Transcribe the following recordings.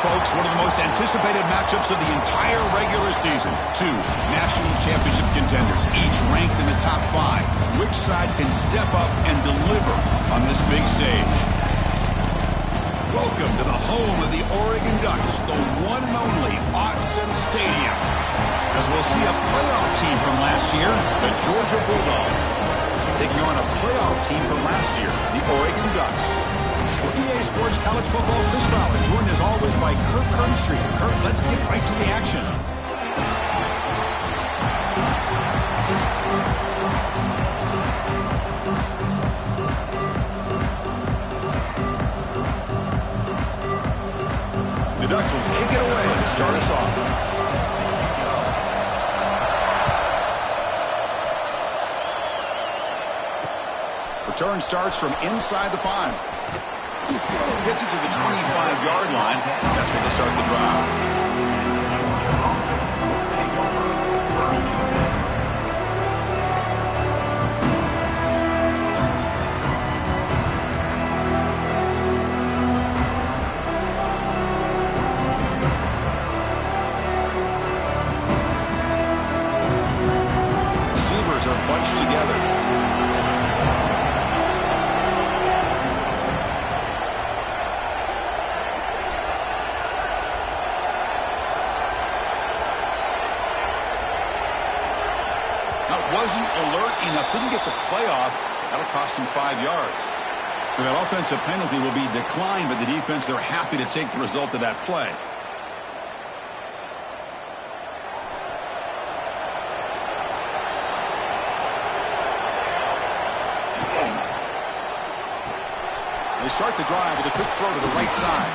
folks, one of the most anticipated matchups of the entire regular season. Two national championship contenders, each ranked in the top 5. Which side can step up and deliver on this big stage? Welcome to the home of the Oregon Ducks, the one and only Autzen Stadium. As we'll see a playoff team from last year, the Georgia Bulldogs, taking on a playoff team from last year, the Oregon Ducks. For EA Sports College Football, Chris Fowler, joined as always by Kirk Herbstreit. Kirk, let's get right to the action. The Ducks will kick it away to start us off. Return starts from inside the 5. Gets it to the 25-yard line. That's where they start the drive. Receivers are bunched together. Wasn't alert enough, didn't get the playoff. That'll cost him 5 yards. So that offensive penalty will be declined by the defense. They're happy to take the result of that play. They start the drive with a quick throw to the right side.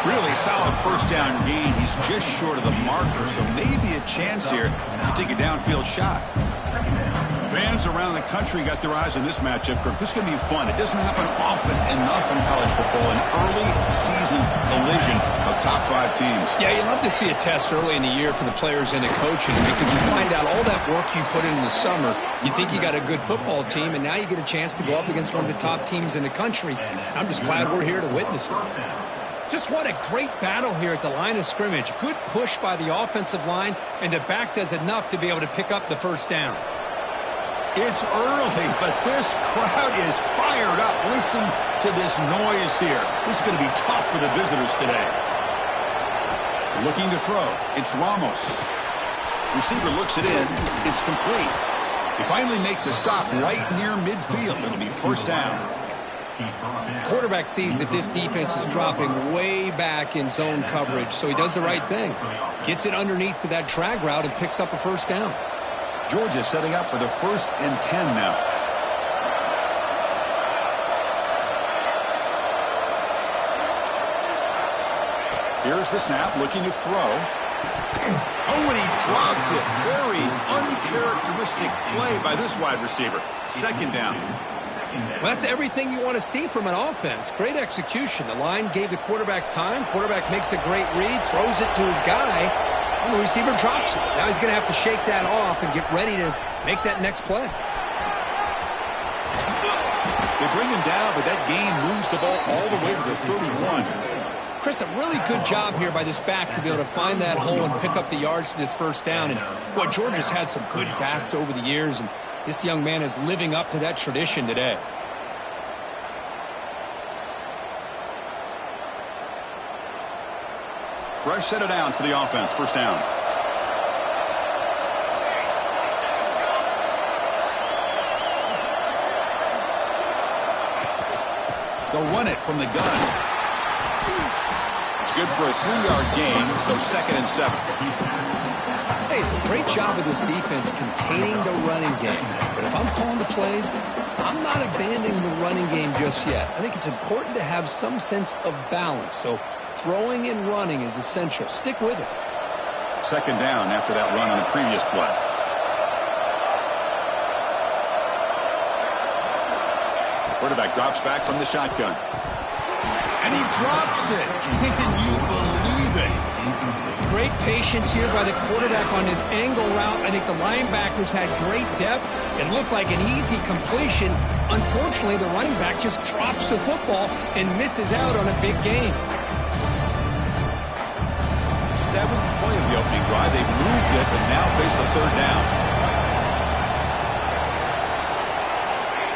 Really solid first down gain. He's just short of the marker, so maybe a chance here to take a downfield shot. Fans around the country got their eyes on this matchup. This is going to be fun. It doesn't happen often enough in college football, an early season collision of top 5 teams. Yeah, you love to see a test early in the year for the players and the coaches because you find out all that work you put in the summer. You think you got a good football team, and now you get a chance to go up against one of the top teams in the country. I'm just glad we're here to witness it. Just what a great battle here at the line of scrimmage. Good push by the offensive line, and the back does enough to be able to pick up the first down. It's early, but this crowd is fired up. Listen to this noise here. This is going to be tough for the visitors today. Looking to throw. It's Ramos. Receiver looks it in. It's complete. They finally make the stop right near midfield. It'll be first down. Quarterback sees that this defense is dropping way back in zone coverage, so he does the right thing. Gets it underneath to that drag route and picks up a first down. Georgia setting up for the 1st and 10 now. Here's the snap, looking to throw. Oh, and he dropped it. Very uncharacteristic play by this wide receiver. Second down. Well, that's everything you want to see from an offense. Great execution. The line gave the quarterback time. Quarterback makes a great read, throws it to his guy, and the receiver drops it. Now he's going to have to shake that off and get ready to make that next play. They bring him down, but that gain moves the ball all the way to the 31. Chris, a really good job here by this back to be able to find that hole and pick up the yards for this first down. And, boy, Georgia's had some good backs over the years, and this young man is living up to that tradition today. Fresh set of downs for the offense. First down. They'll run it from the gun. It's good for a 3-yard gain, so 2nd and 7. Hey, it's a great job of this defense containing the running game. But if I'm calling the plays, I'm not abandoning the running game just yet. I think it's important to have some sense of balance. So throwing and running is essential. Stick with it. 2nd down after that run on the previous play. Quarterback drops back from the shotgun. And he drops it. Can you believe it? Great patience here by the quarterback on this angle route. I think the linebackers had great depth. It looked like an easy completion. Unfortunately, the running back just drops the football and misses out on a big gain. 7th play of the opening drive. They've moved it, but now face a 3rd down.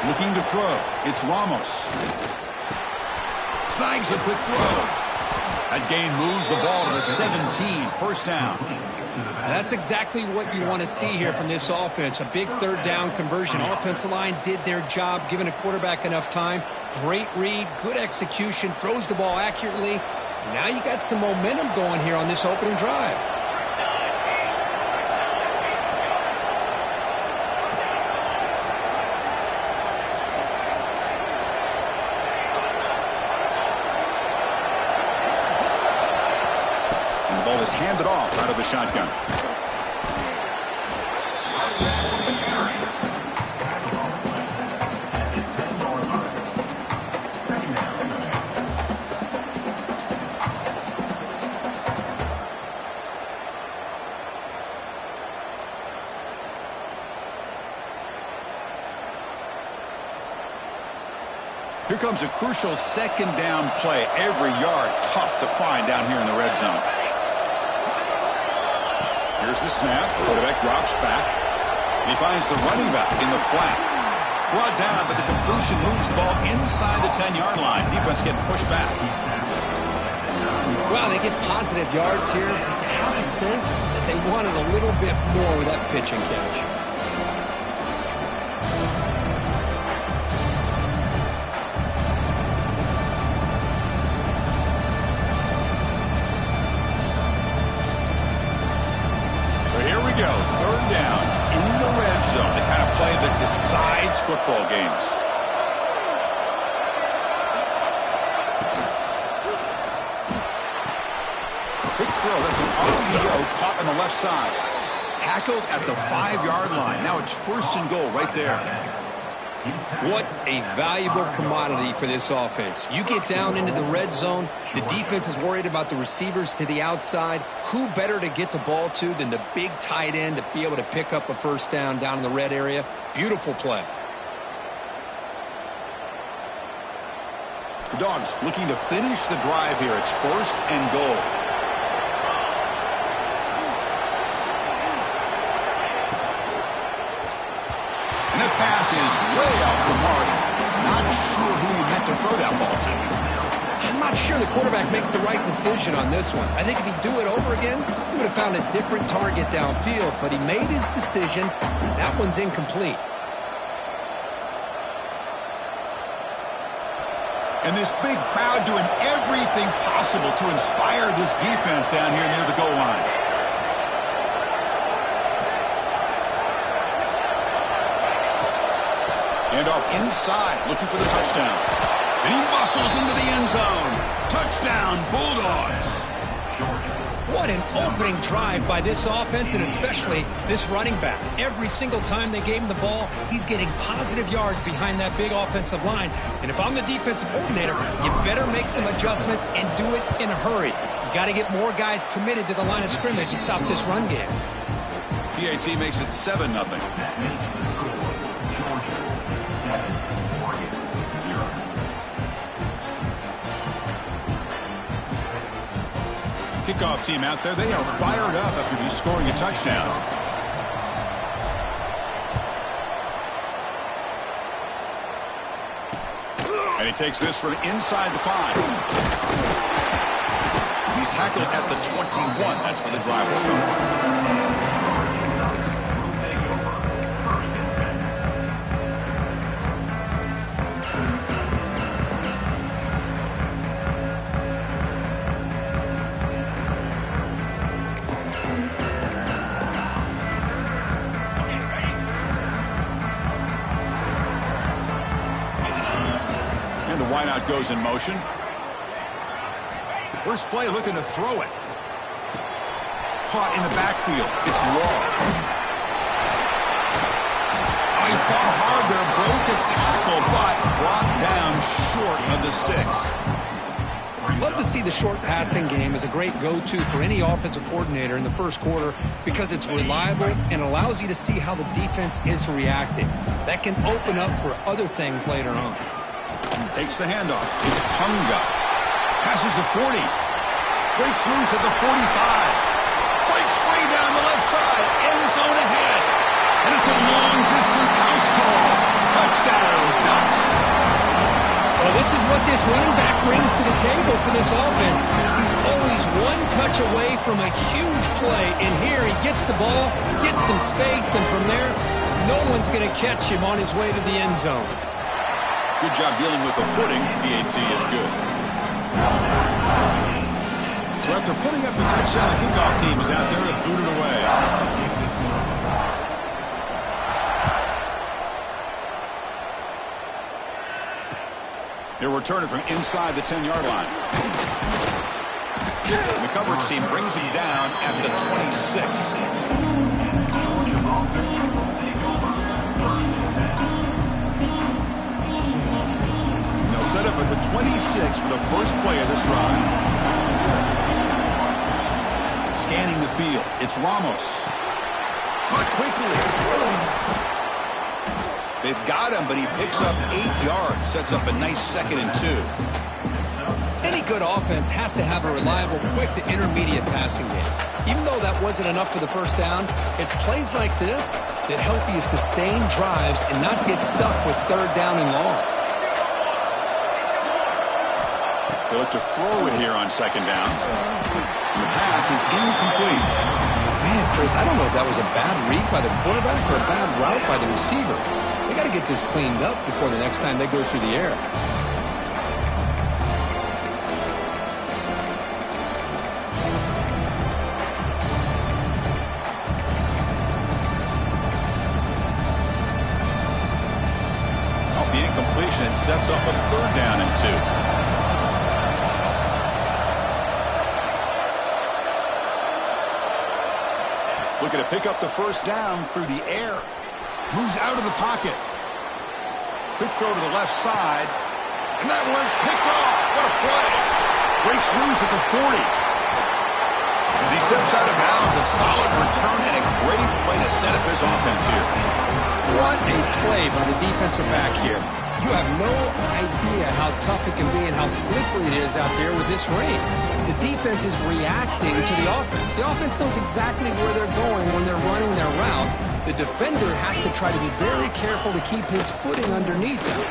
Looking to throw. It's Ramos. Snags a quick throw. That gain moves the ball to the 17. 1st down. That's exactly what you want to see here from this offense. A big 3rd down conversion. Offensive line did their job, giving a quarterback enough time. Great read, good execution, throws the ball accurately. And now you got some momentum going here on this opening drive. Is handed off out of the shotgun. Here comes a crucial 2nd down play. Every yard tough to find down here in the red zone. Here's the snap. Quarterback drops back. And he finds the running back in the flat. Brought down, but the completion moves the ball inside the 10-yard line. Defense getting pushed back. Well, they get positive yards here. I have a sense that they wanted a little bit more with that pitch and catch. Go. 3rd down in the red zone. The kind of play that decides football games. Quick throw. That's an RPO caught on the left side. Tackled at the 5-yard line. Now it's 1st and goal right there. What a valuable commodity for this offense. You get down into the red zone, the defense is worried about the receivers to the outside. Who better to get the ball to than the big tight end to be able to pick up a 1st down in the red area? Beautiful play. The Dogs looking to finish the drive here. It's 1st and goal. And the pass is way off the mark. Not sure who he meant to throw that ball to. I'm not sure the quarterback makes the right decision on this one. I think if he'd do it over again, he would have found a different target downfield, but he made his decision. That one's incomplete. And this big crowd doing everything possible to inspire this defense down here near the goal line. And off inside, looking for the touchdown. And he muscles into the end zone. Touchdown, Bulldogs. What an opening drive by this offense, and especially this running back. Every single time they gave him the ball, he's getting positive yards behind that big offensive line. And if I'm the defensive coordinator, you better make some adjustments and do it in a hurry. You got to get more guys committed to the line of scrimmage to stop this run game. PAT makes it 7-0. Kickoff team out there. They are fired up after just scoring a touchdown. And he takes this from inside the 5. He's tackled at the 21. That's where the drive will start. Wideout goes in motion. First play looking to throw it. Caught in the backfield. It's long. Oh, he fought hard there. Broke a tackle, but brought down short of the sticks. Love to see the short passing game as a great go-to for any offensive coordinator in the first quarter because it's reliable and allows you to see how the defense is reacting. That can open up for other things later on. Takes the handoff. It's Punga. Passes the 40. Breaks loose at the 45. And it's a long-distance house call. Touchdown, Ducks. Well, this is what this running back brings to the table for this offense. He's always one touch away from a huge play. And here he gets the ball, gets some space, and from there, no one's going to catch him on his way to the end zone. Good job dealing with the footing. PAT is good. So after putting up a touchdown, the kickoff team is out there to boot it away. He'll return it from inside the 10-yard line. And the coverage team brings him down at the 26. They'll set up at the 26 for the first play of this drive. Scanning the field, it's Ramos. Caught quickly. They've got him, but he picks up 8 yards. Sets up a nice 2nd and 2. Any good offense has to have a reliable, quick to intermediate passing game. Even though that wasn't enough for the first down, it's plays like this that help you sustain drives and not get stuck with 3rd down and long. They look to throw it here on 2nd down. And the pass is incomplete. Man, Chris, I don't know if that was a bad read by the quarterback or a bad route by the receiver. They got to get this cleaned up before the next time they go through the air. Off the incompletion, it sets up a 3rd down and 2. Looking to pick up the first down through the air. Moves out of the pocket. Quick throw to the left side. And that one's picked off. What a play. Breaks loose at the 40. And he steps out of bounds. A solid return and a great play to set up his offense here. What a play by the defensive back here. You have no idea how tough it can be and how slippery it is out there with this rain. The defense is reacting to the offense. The offense knows exactly where they're going when they're running their route. The defender has to try to be very careful to keep his footing underneath him.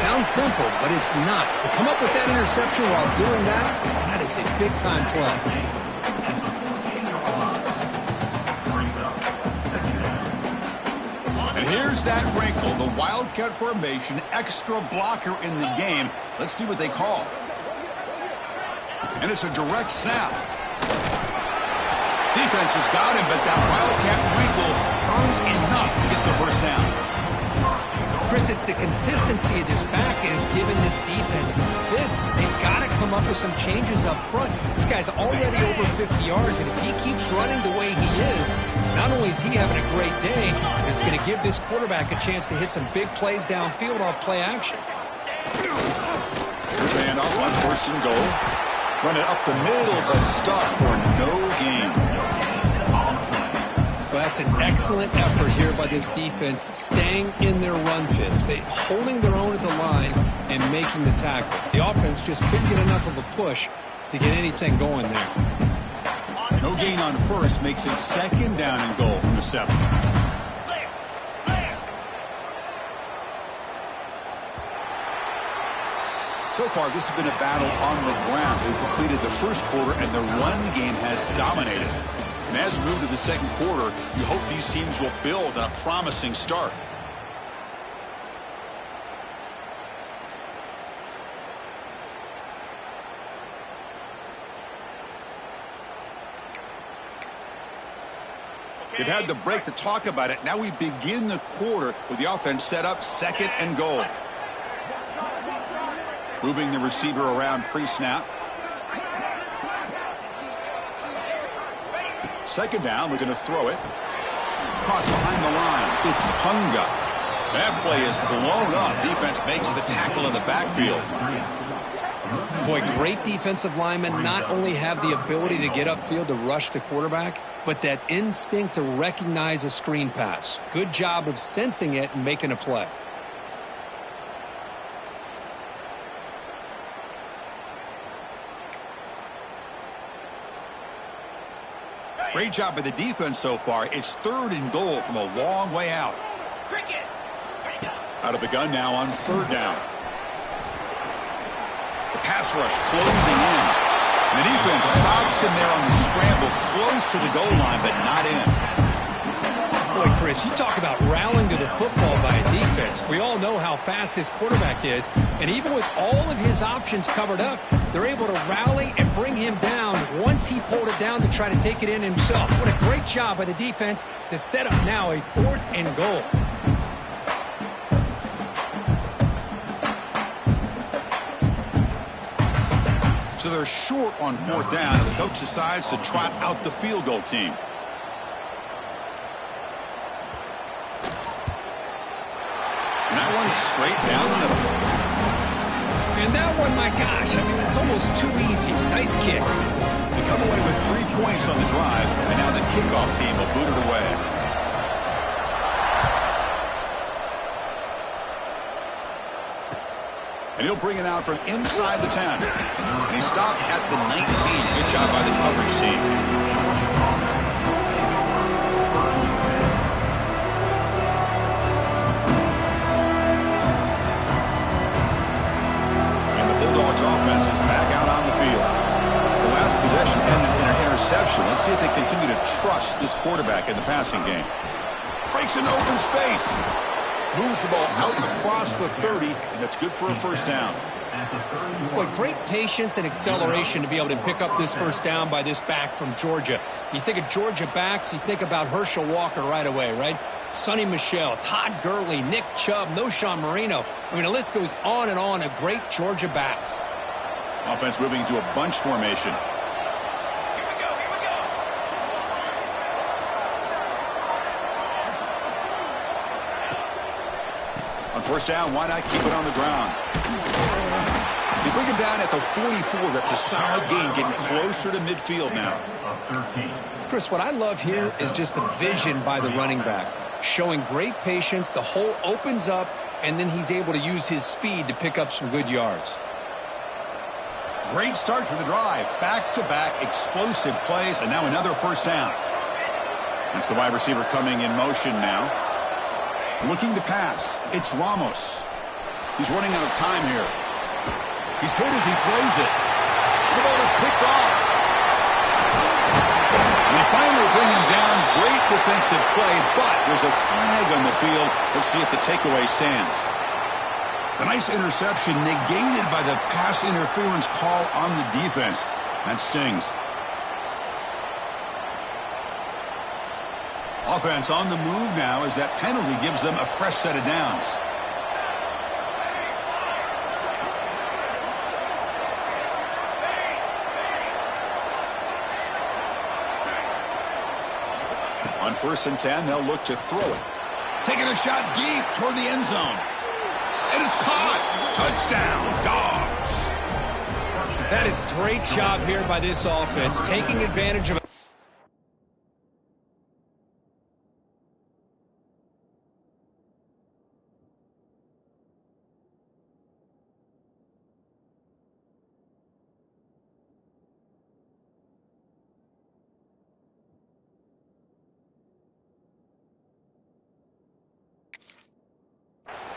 Sounds simple, but it's not. To come up with that interception while doing that, that is a big-time play. And here's that wrinkle, the Wildcat formation, extra blocker in the game. Let's see what they call. And it's a direct snap. Defense has got him, but that Wildcat wrinkle earns enough to get the first down. Chris, it's the consistency of this back is giving this defense some fits. They've got to come up with some changes up front. This guy's already over 50 yards, and if he keeps running the way he is, not only is he having a great day, but it's going to give this quarterback a chance to hit some big plays downfield off play action. Here's a handoff on 1st and goal. Run it up the middle, but stuck for no gain. Well, that's an excellent effort here by this defense, staying in their run fits. They holding their own at the line and making the tackle. The offense just couldn't get enough of a push to get anything going there. No gain on 1st makes it 2nd down and goal from the 7. So far, this has been a battle on the ground. They've completed the first quarter, and the run game has dominated. And as we move to the 2nd quarter, you hope these teams will build on a promising start. They've had the break to talk about it. Now we begin the quarter with the offense set up 2nd and goal. Moving the receiver around pre-snap. 2nd down, we're going to throw it. Caught behind the line. It's Punga. That play is blown up. Defense makes the tackle in the backfield. Boy, great defensive linemen not only have the ability to get upfield to rush the quarterback, but that instinct to recognize a screen pass. Good job of sensing it and making a play. Great job by the defense so far. It's 3rd and goal from a long way out. Out of the gun now on 3rd down. The pass rush closing in. And the defense stops him there on the scramble, close to the goal line, but not in. Boy, Chris, you talk about rallying to the football by a defense. We all know how fast this quarterback is, and even with all of his options covered up, they're able to rally and bring him down once he pulled it down to try to take it in himself. What a great job by the defense to set up now a 4th and goal. So they're short on 4th down, and the coach decides to trot out the field goal team. And that one's straight down the middle. And that one, my gosh, I mean, it's almost too easy. Nice kick. They come away with 3 points on the drive, and now the kickoff team will boot it away. And he'll bring it out from inside the 10. And he stopped at the 19. Good job by the coverage team. Offense is back out on the field. The last possession ended in an interception. Let's see if they continue to trust this quarterback in the passing game. Breaks into open space. Moves the ball out across the 30, and that's good for a 1st down. Boy, great patience and acceleration to be able to pick up this 1st down by this back from Georgia. You think of Georgia backs, you think about Herschel Walker right away, right? Sonny Michel, Todd Gurley, Nick Chubb, Knowshon Moreno. I mean, the list goes on and on of great Georgia backs. Offense moving into a bunch formation. On 1st down, why not keep it on the ground? They bring him down at the 44. That's a solid gain, getting closer to midfield now. Chris, what I love here is just the vision by the running back. Showing great patience, the hole opens up, and then he's able to use his speed to pick up some good yards. Great start for the drive. Back-to-back explosive plays, and now another 1st down. That's the wide receiver coming in motion now. Looking to pass. It's Ramos. He's running out of time here. He's hit as he throws it. The ball is picked off. They finally bring him down. Great defensive play, but there's a flag on the field. Let's see if the takeaway stands. The nice interception negated by the pass interference call on the defense. That stings. Offense on the move now as that penalty gives them a fresh set of downs. On 1st and 10, they'll look to throw it. Taking a shot deep toward the end zone. And it's caught. Touchdown, Dogs. That is great job here by this offense, taking advantage of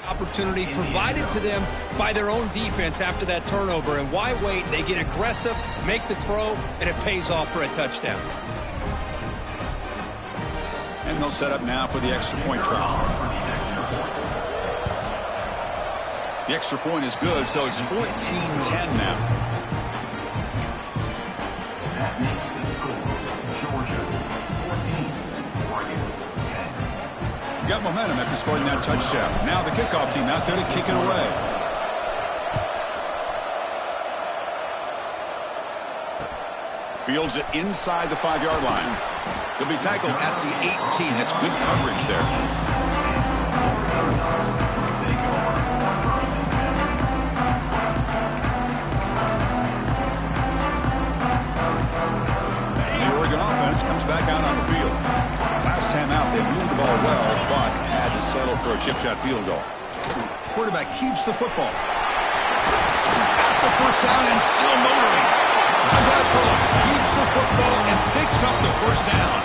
opportunity provided to them by their own defense after that turnover. And why wait? They get aggressive, make the throw, and it pays off for a touchdown. And they'll set up now for the extra point try. The extra point is good, so it's 14-10 now. That makes the score Georgia 14, Oregon 10. Got momentum after scoring that touchdown. Now the kickoff team out there to kick it away. Fields it inside the 5-yard line. He'll be tackled at the 18. That's good coverage there. The Oregon offense comes back out on the field. Last time out, they moved the ball well, but had to settle for a chip shot field goal. Quarterback keeps the football. At the first down and still motoring. How's that pull? Keeps the football and picks up the first down.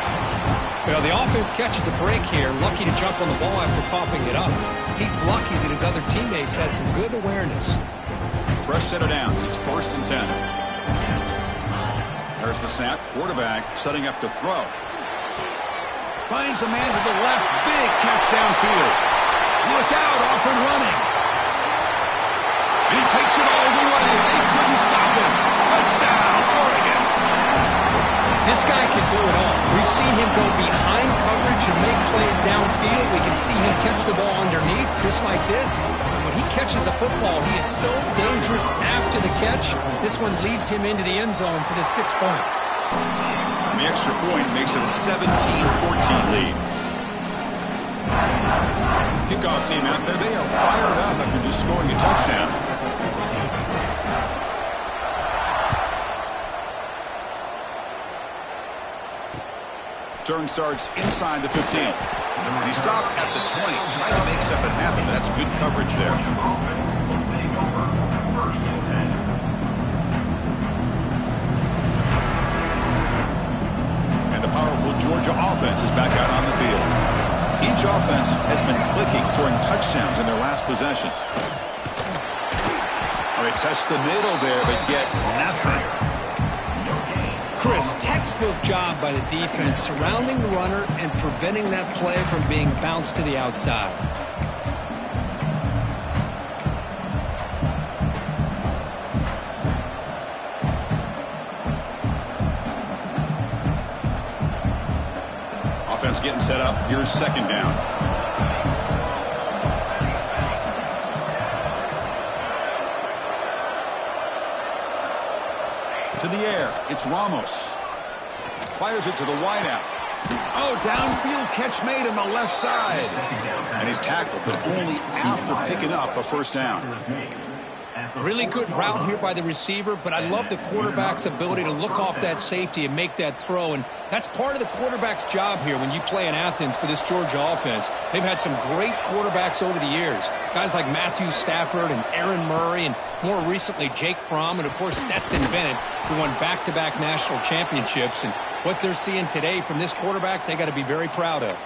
Well, the offense catches a break here, lucky to jump on the ball after coughing it up. He's lucky that his other teammates had some good awareness. Fresh set of downs. It's 1st and 10. There's the snap. Quarterback setting up to throw. Finds a man to the left. Big catch downfield. Look out, off and running. And he takes it all the way. They couldn't stop him. Touchdown, Oregon. This guy can do it all. We've seen him go behind coverage and make plays downfield. We can see him catch the ball underneath, just like this. And when he catches a football, he is so dangerous after the catch. This one leads him into the end zone for the 6 points. And the extra point makes it a 17-14 lead. Kickoff team out there, they are fired up after just scoring a touchdown. Turn starts inside the 15. And he stopped at the 20, trying to make something happen. That's good coverage there. And the powerful Georgia offense is back out on the field. Each offense has been clicking, scoring touchdowns in their last possessions. They test the middle there, but get nothing. Chris, textbook job by the defense surrounding the runner and preventing that play from being bounced to the outside. Offense getting set up. Here's 2nd down. To the air. It's Ramos. Fires it to the wideout. Oh, downfield catch made on the left side. And he's tackled, but only after picking up a 1st down. Really good route here by the receiver, but I love the quarterback's ability to look off that safety and make that throw. And that's part of the quarterback's job here when you play in Athens for this Georgia offense. They've had some great quarterbacks over the years. Guys like Matthew Stafford and Aaron Murray, and more recently Jake Fromm, and of course Stetson Bennett, who won back-to-back national championships. And what they're seeing today from this quarterback, they got to be very proud of.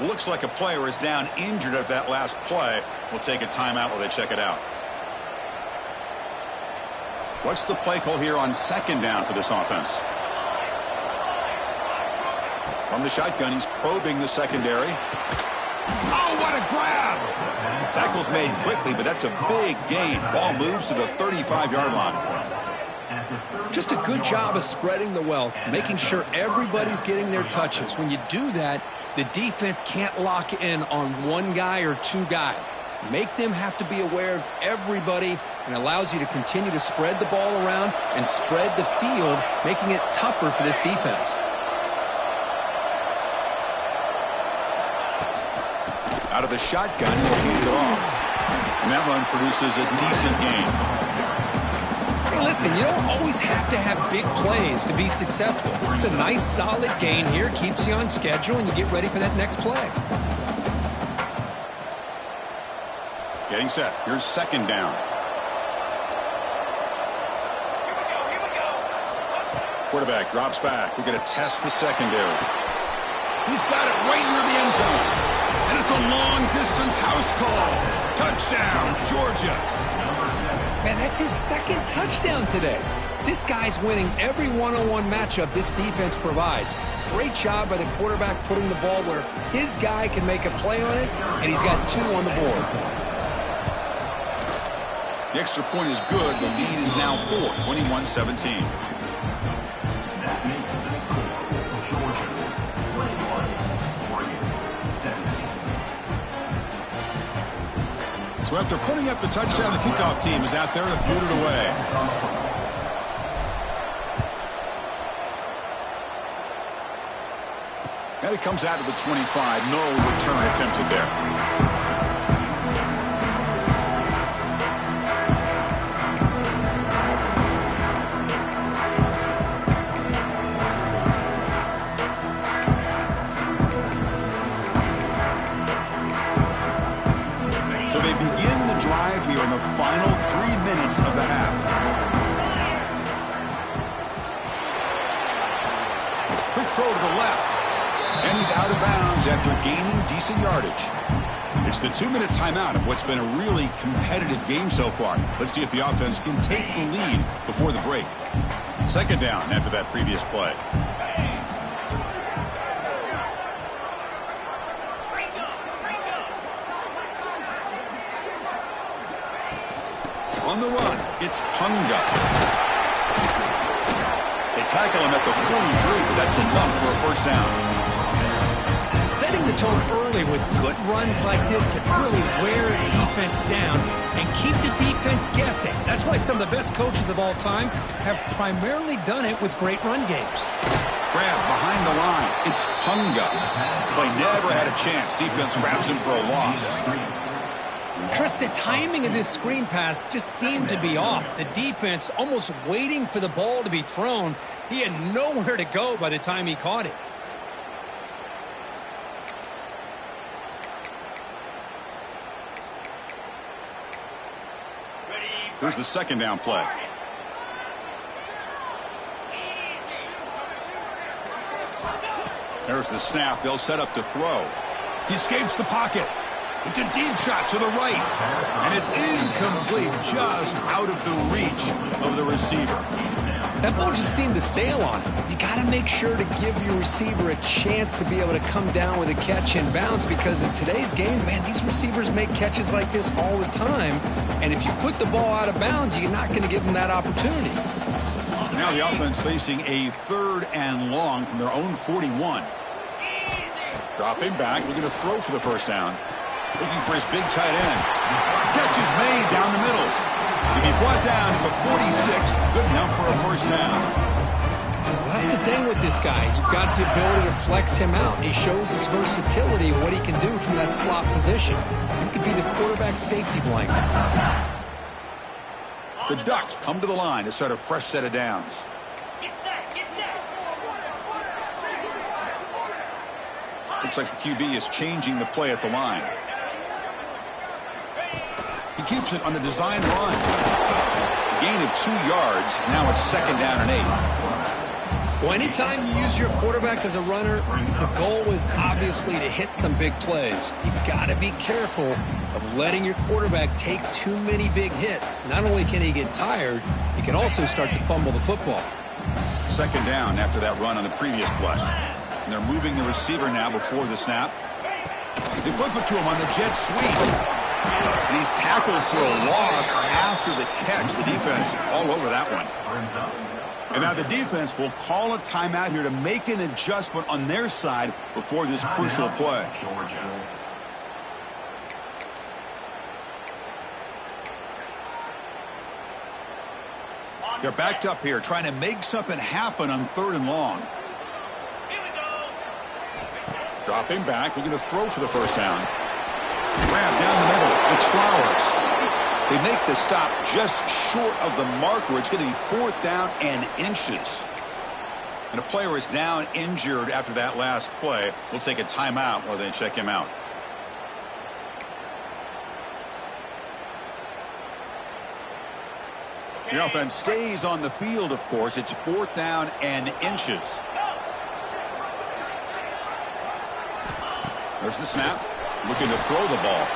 Looks like a player is down injured at that last play. We'll take a timeout while they check it out. What's the play call here on 2nd down for this offense? From the shotgun, he's probing the secondary. Oh, what a grab! Tackle's made quickly, but that's a big gain. Ball moves to the 35-yard line. Just a good job of spreading the wealth, making sure everybody's getting their touches. When you do that, the defense can't lock in on one guy or two guys. Make them have to be aware of everybody, and allows you to continue to spread the ball around and spread the field, making it tougher for this defense. Out of the shotgun, he'll hand it off. And that run produces a decent gain. Hey, listen, you don't always have to have big plays to be successful. It's a nice, solid gain here, keeps you on schedule, and you get ready for that next play. Getting set. Here's 2nd down. Quarterback drops back. We're going to test the secondary. He's got it right near the end zone. And it's a long-distance house call. Touchdown, Georgia. Man, that's his 2nd touchdown today. This guy's winning every one-on-one matchup this defense provides. Great job by the quarterback putting the ball where his guy can make a play on it, and he's got 2 on the board. The extra point is good. The lead is now 4, 21-17. That makes the score Georgia 21, Oregon 17. So after putting up the touchdown, the kickoff team is out there to boot it away. And it comes out to the 25. No return attempted there. Here in the final 3 minutes of the half. throw to the left. And he's out of bounds after gaining decent yardage. It's the 2-minute timeout of what's been a really competitive game so far. Let's see if the offense can take the lead before the break. Second down after that previous play. On the run, it's Punga. They tackle him at the 43, but that's enough for a first down. Setting the tone early with good runs like this can really wear a defense down and keep the defense guessing. That's why some of the best coaches of all time have primarily done it with great run games. Grab behind the line. It's Punga. Play never had a chance. Defense grabs him for a loss. Chris, the timing of this screen pass just seemed to be off. The defense almost waiting for the ball to be thrown. He had nowhere to go by the time he caught it. Here's the second down play. There's the snap. They'll set up to throw. He escapes the pocket. It's a deep shot to the right. And it's incomplete, just out of the reach of the receiver. That ball just seemed to sail on him. You got to make sure to give your receiver a chance to be able to come down with a catch and bounce, because in today's game, man, these receivers make catches like this all the time. And if you put the ball out of bounds, you're not going to give them that opportunity. Now the offense facing a 3rd and long from their own 41. Dropping back, looking to throw for the first down. Looking for his big tight end. Catch is made down the middle. He'll be brought down to the 46. Good enough for a first down. Well, that's the thing with this guy. You've got the ability to flex him out. He shows his versatility, what he can do from that slot position. He could be the quarterback safety blanket. The Ducks come to the line to start a fresh set of downs. Looks like the QB is changing the play at the line. He keeps it on the design run. Gain of 2 yards. Now it's 2nd down and 8. Well, anytime you use your quarterback as a runner, the goal is obviously to hit some big plays. You got to be careful of letting your quarterback take too many big hits. Not only can he get tired, he can also start to fumble the football. 2nd down after that run on the previous play. And they're moving the receiver now before the snap. They flip it to him on the jet sweep. And he's tackled for a loss after the catch. The defense all over that one. And now the defense will call a timeout here to make an adjustment on their side before this crucial play. They're backed up here trying to make something happen on 3rd and long. Dropping back, looking to throw for the first down. Grab down the middle. It's Flowers. They make the stop just short of the marker. It's going to be 4th down and inches. And a player is down injured after that last play. We'll take a timeout while they check him out. The offense stays on the field, of course. It's 4th down and inches. There's the snap. Looking to throw the ball.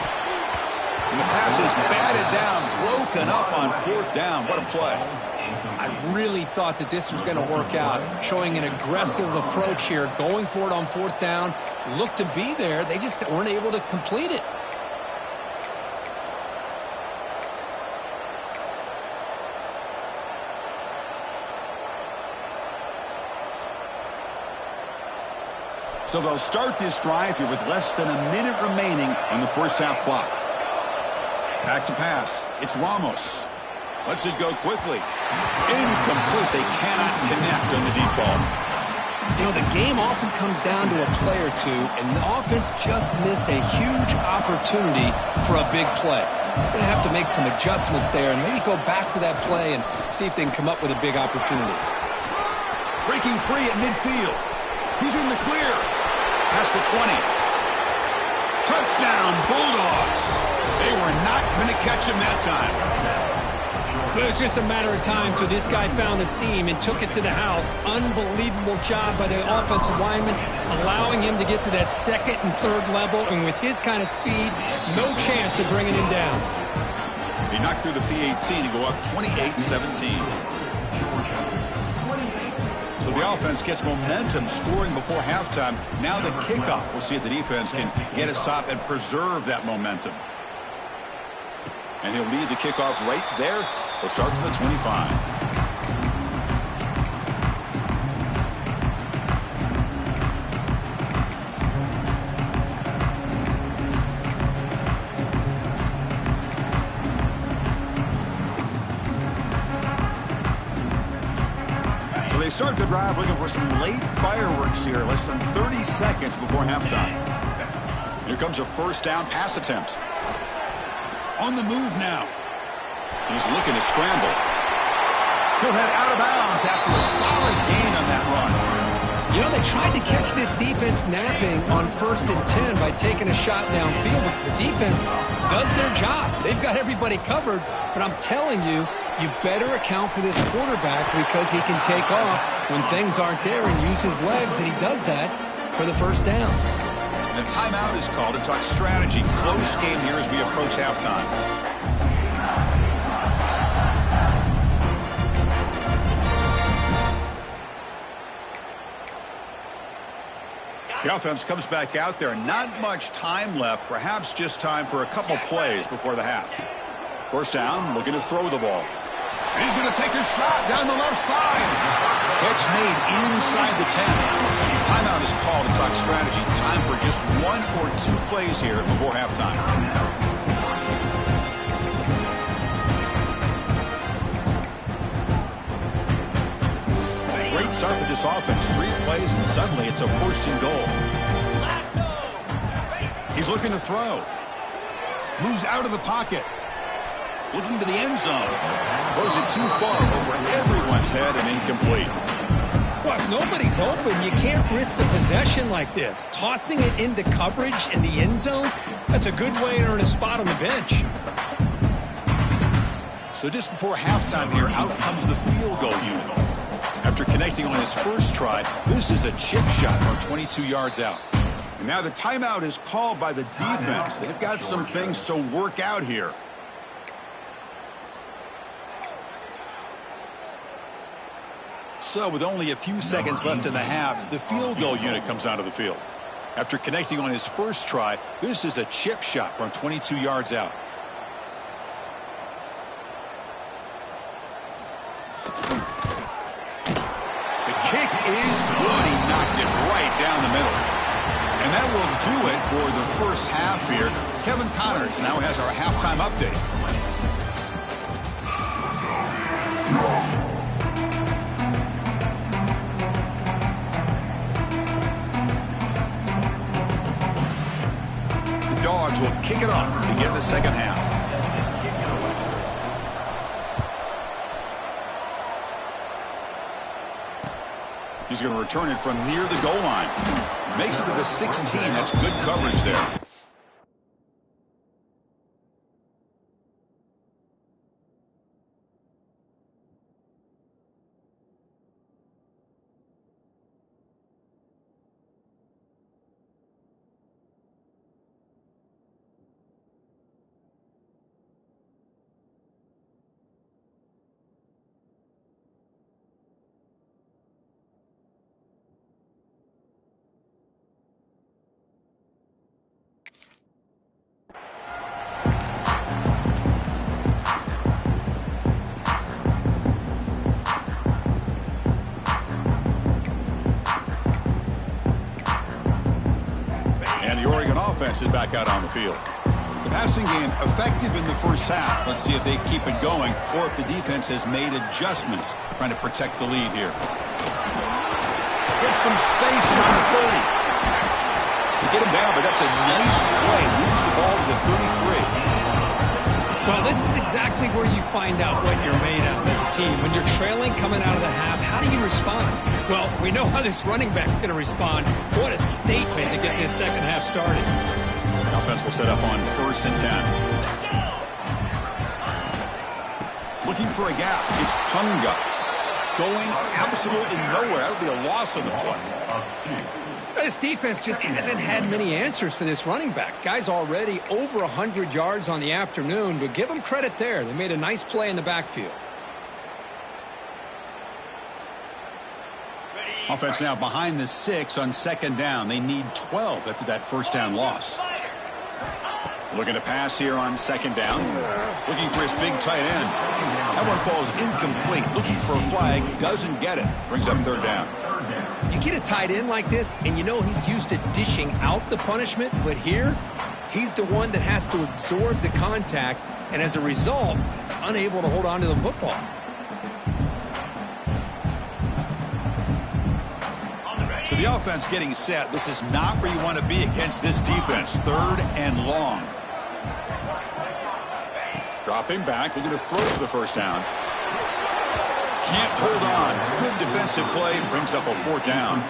And the pass is batted down, broken up on 4th down. What a play. I really thought that this was going to work out, showing an aggressive approach here, going for it on 4th down. Looked to be there. They just weren't able to complete it. So they'll start this drive here with less than a minute remaining on the first half clock. Back to pass. It's Ramos. Lets it go quickly. Incomplete. They cannot connect on the deep ball. You know, the game often comes down to a play or two, and the offense just missed a huge opportunity for a big play. They're going to have to make some adjustments there and maybe go back to that play and see if they can come up with a big opportunity. Breaking free at midfield. He's in the clear. Past the 20. Touchdown, Bulldogs. They were not going to catch him that time. Well, it was just a matter of time till this guy found the seam and took it to the house. Unbelievable job by the offensive lineman, allowing him to get to that second and third level, and with his kind of speed, no chance of bringing him down. He knocked through the P-18 to go up 28-17. So the offense gets momentum scoring before halftime. Now the kickoff. We'll see if the defense can get a stop and preserve that momentum. And he'll lead the kickoff right there. He'll start from the 25. So they start the drive looking for some late fireworks here, less than 30 seconds before halftime. Here comes a first down pass attempt. On the move now. He's looking to scramble. He'll head out of bounds after a solid gain on that run. You know, they tried to catch this defense napping on 1st and 10 by taking a shot downfield. But the defense does their job. They've got everybody covered. But I'm telling you, you better account for this quarterback because he can take off when things aren't there and use his legs, and he does that for the first down. And a timeout is called to talk strategy. Close game here as we approach halftime. The offense comes back out there. Not much time left. Perhaps just time for a couple plays before the half. First down, looking to throw the ball. And he's going to take a shot down the left side. Catch made inside the 10. Timeout is called to talk strategy. Time for just 1 or 2 plays here before halftime. Great start for this offense. 3 plays, and suddenly it's a 1st and goal. He's looking to throw. Moves out of the pocket. Looking to the end zone. Throws it too far over everyone's head and incomplete. Well, if nobody's open, you can't risk the possession like this. Tossing it into coverage in the end zone, that's a good way to earn a spot on the bench. So just before halftime here, out comes the field goal unit. After connecting on his first try, this is a chip shot from 22 yards out. And now the timeout is called by the defense. They've got some things to work out here. So with only a few seconds left in the half, the field goal unit comes out of the field. After connecting on his first try, this is a chip shot from 22 yards out. The kick is good. He knocked it right down the middle. And that will do it for the first half here. Kevin Connors now has our halftime update. Dogs will kick it off to begin the second half. He's going to return it from near the goal line. Makes it to the 16. That's good coverage there. Offense is back out on the field. The passing game effective in the first half. Let's see if they keep it going or if the defense has made adjustments trying to protect the lead here. Gets some space around the 30. They get him down, but that's a nice play. Moves the ball to the 33. Well, this is exactly where you find out what you're made of as a team. When you're trailing coming out of the half, how do you respond? Well, we know how this running back's going to respond. What a statement to get this second half started. Offense will set up on 1st and 10. Looking for a gap. It's Punga. Going absolutely nowhere. That would be a loss on the play. This defense just hasn't had many answers for this running back. Guy's already over 100 yards on the afternoon, but give them credit there. They made a nice play in the backfield. Offense now behind the 6 on second down. They need 12 after that first down loss. Looking to pass here on second down. Looking for his big tight end. That one falls incomplete. Looking for a flag. Doesn't get it. Brings up third down. You get a tight end like this, and you know he's used to dishing out the punishment, but here, he's the one that has to absorb the contact, and as a result, he's unable to hold on to the football. So the offense getting set. This is not where you want to be against this defense. Third and long. Dropping back, looking to throw for the first down. Can't hold on. Good defensive play, brings up a fourth down.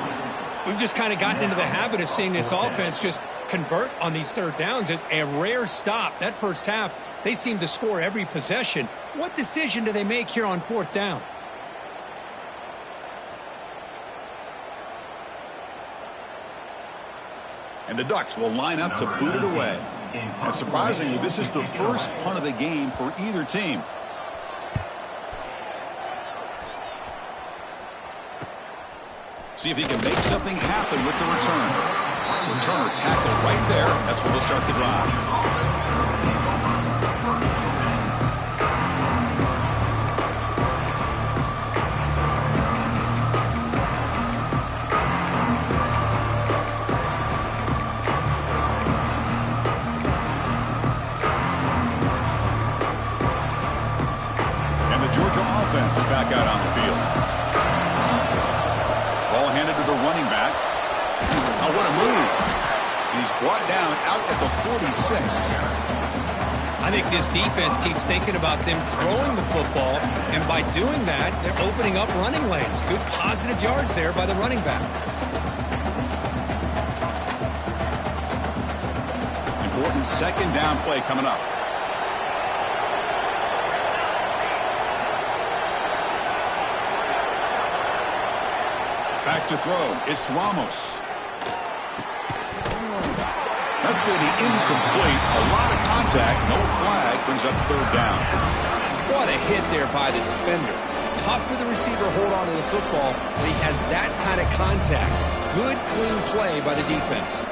We've just kind of gotten into the habit of seeing this offense just convert on these third downs. It's a rare stop. That first half, they seem to score every possession. What decision do they make here on fourth down? And the Ducks will line up to boot it away. And surprisingly, this is the first punt of the game for either team. See if he can make something happen with the return. Returner tackled right there. That's where they'll start the drive. Is back out on the field. Ball handed to the running back. Oh, what a move. He's brought down out at the 46. I think this defense keeps thinking about them throwing the football, and by doing that, they're opening up running lanes. Good positive yards there by the running back. Important second down play coming up. Back to throw. It's Ramos. That's going to be incomplete. A lot of contact. No flag. Brings up third down. What a hit there by the defender. Tough for the receiver to hold on to the football, but he has that kind of contact. Good, clean play by the defense.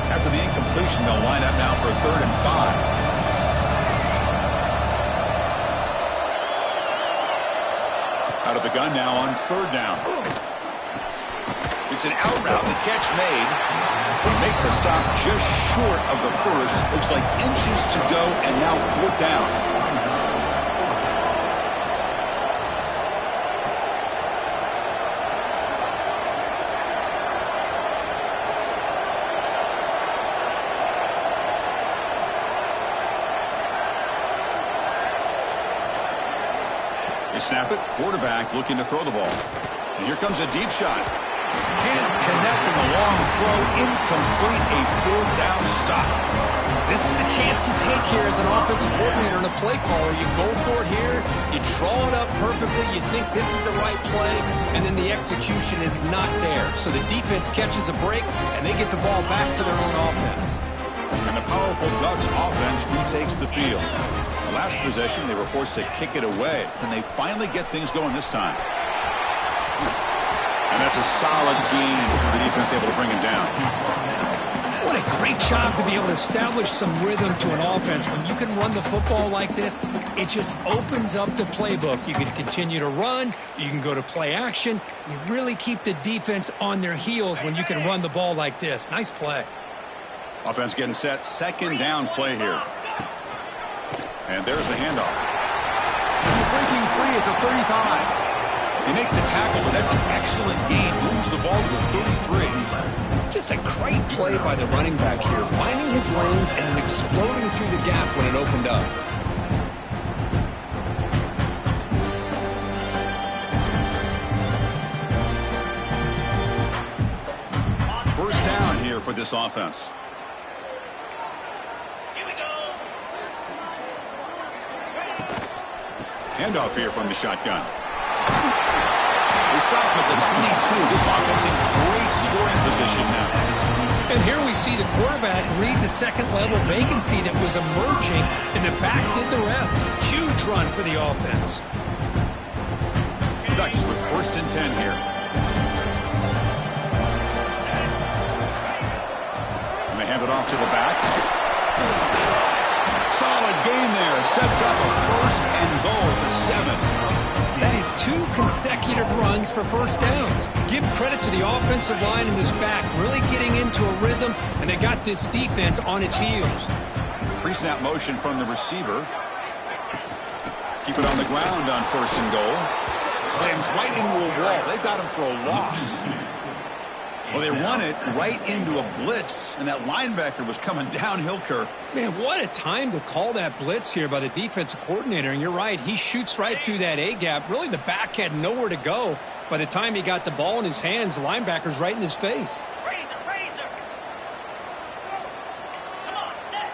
After the incompletion, they'll line up now for 3rd and 5. Out of the gun now on 3rd down. It's an out route. The catch made. They make the stop just short of the first. Looks like inches to go, and now 4th down. They snap it. Quarterback looking to throw the ball. And here comes a deep shot. Can't connect in the long throw. Incomplete. A 4th down stop. This is the chance you take here as an offensive coordinator and a play caller. You go for it here. You draw it up perfectly. You think this is the right play, and then the execution is not there. So the defense catches a break, and they get the ball back to their own offense. And the powerful Ducks offense retakes the field. The last possession, they were forced to kick it away. Can they finally get things going this time? And that's a solid gain for the defense, able to bring him down. What a great job to be able to establish some rhythm to an offense. When you can run the football like this, it just opens up the playbook. You can continue to run. You can go to play action. You really keep the defense on their heels when you can run the ball like this. Nice play. Offense getting set. 2nd down play here. And there's the handoff. Breaking free at the 35. They make the tackle, but that's an excellent gain. Moves the ball to the 33. Just a great play by the running back here, finding his lanes and then exploding through the gap when it opened up. here for this offense. Handoff here from the shotgun. They stop him at the 22. This offense in great scoring position now. And here we see the quarterback read the second-level vacancy that was emerging, and the back did the rest. Huge run for the offense. Ducks with 1st and 10 here. And they hand it off to the back. Solid gain there. Sets up a 1st and goal at the 7. That is 2 consecutive runs for first downs. Give credit to the offensive line and this back, really getting into a rhythm, and they got this defense on its heels. Pre-snap motion from the receiver. Keep it on the ground on 1st and goal. Slams right into a wall. They've got him for a loss. Well, they run it right into a blitz, and that linebacker was coming downhill, Kirk. Man, what a time to call that blitz here by the defensive coordinator. And you're right, he shoots right through that A-gap. Really, the back had nowhere to go. By the time he got the ball in his hands, the linebacker's right in his face. Razor. Come on, set.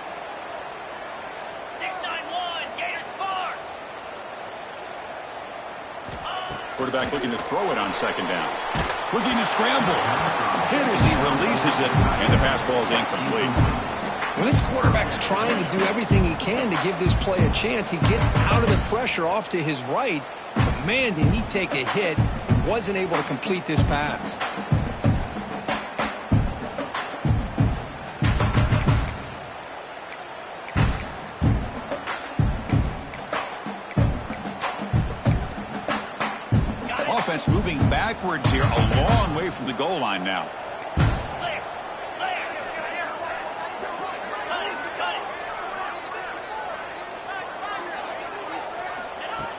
6-9-1, Gators far. Quarterback looking to throw it on 2nd down. Looking to scramble. Hit as he releases it, and the pass ball is incomplete. When this quarterback's trying to do everything he can to give this play a chance, he gets out of the pressure off to his right. But man, did he take a hit and wasn't able to complete this pass. Offense moving backwards here, a long way from the goal line now. Clear. Cut it.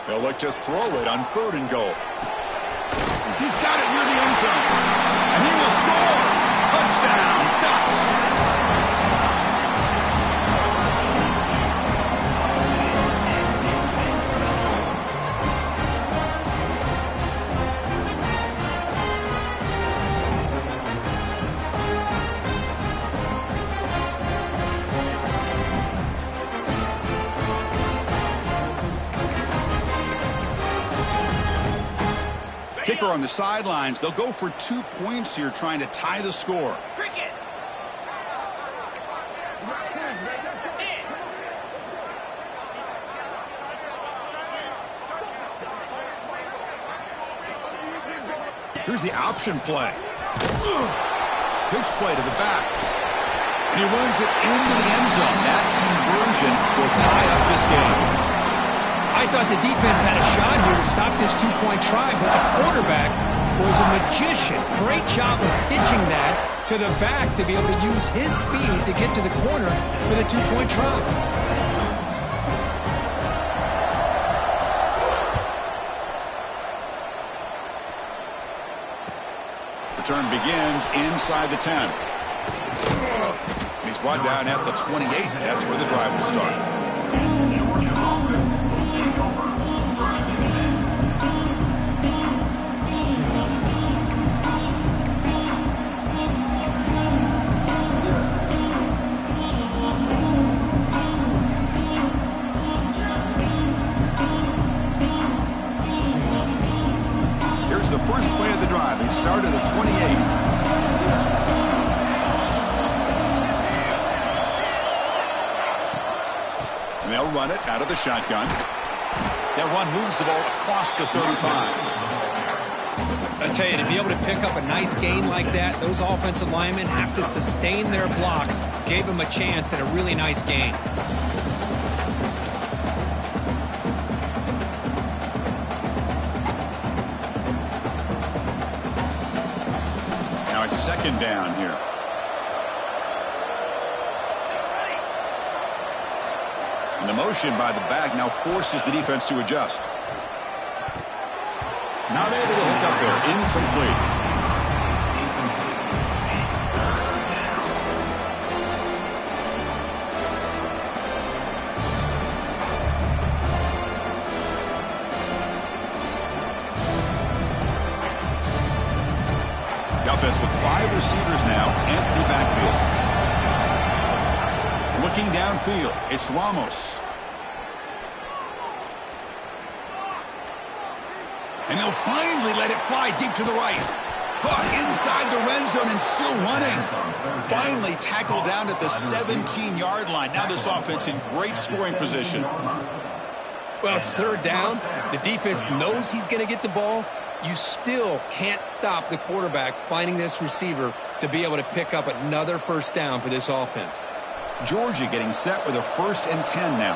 They'll look to throw it on 3rd and goal. He's got it near the end zone. And he will score. Touchdown, Ducks. Kicker on the sidelines. They'll go for 2 points here, trying to tie the score. Cricket. Here's the option play. Pitch play to the back. And he runs it into the end zone. That conversion will tie up this game. I thought the defense had a shot here to stop this 2-point try, but the quarterback was a magician. Great job of pitching that to the back to be able to use his speed to get to the corner for the 2-point try. Return begins inside the 10. He's brought down at the 28. That's where the drive will start. Georgia offense will take over 1st and 10. Here's the first play of the drive. He started at 28. And they'll run it out of the shotgun. That run moves the ball across the 35. I tell you, to be able to pick up a nice gain like that, those offensive linemen have to sustain their blocks. Gave them a chance at a really nice gain. Now it's 2nd down here. And the motion by the back now forces the defense to adjust. Not able to hook up there. Incomplete. offense with 5 receivers now, empty backfield. Looking downfield, it's Ramos. And they'll finally let it fly deep to the right. Caught inside the red zone and still running. Finally tackled down at the 17-yard line. Now this offense in great scoring position. Well, it's third down. The defense knows he's going to get the ball. You still can't stop the quarterback finding this receiver to be able to pick up another first down for this offense. Georgia getting set with a 1st and 10 now.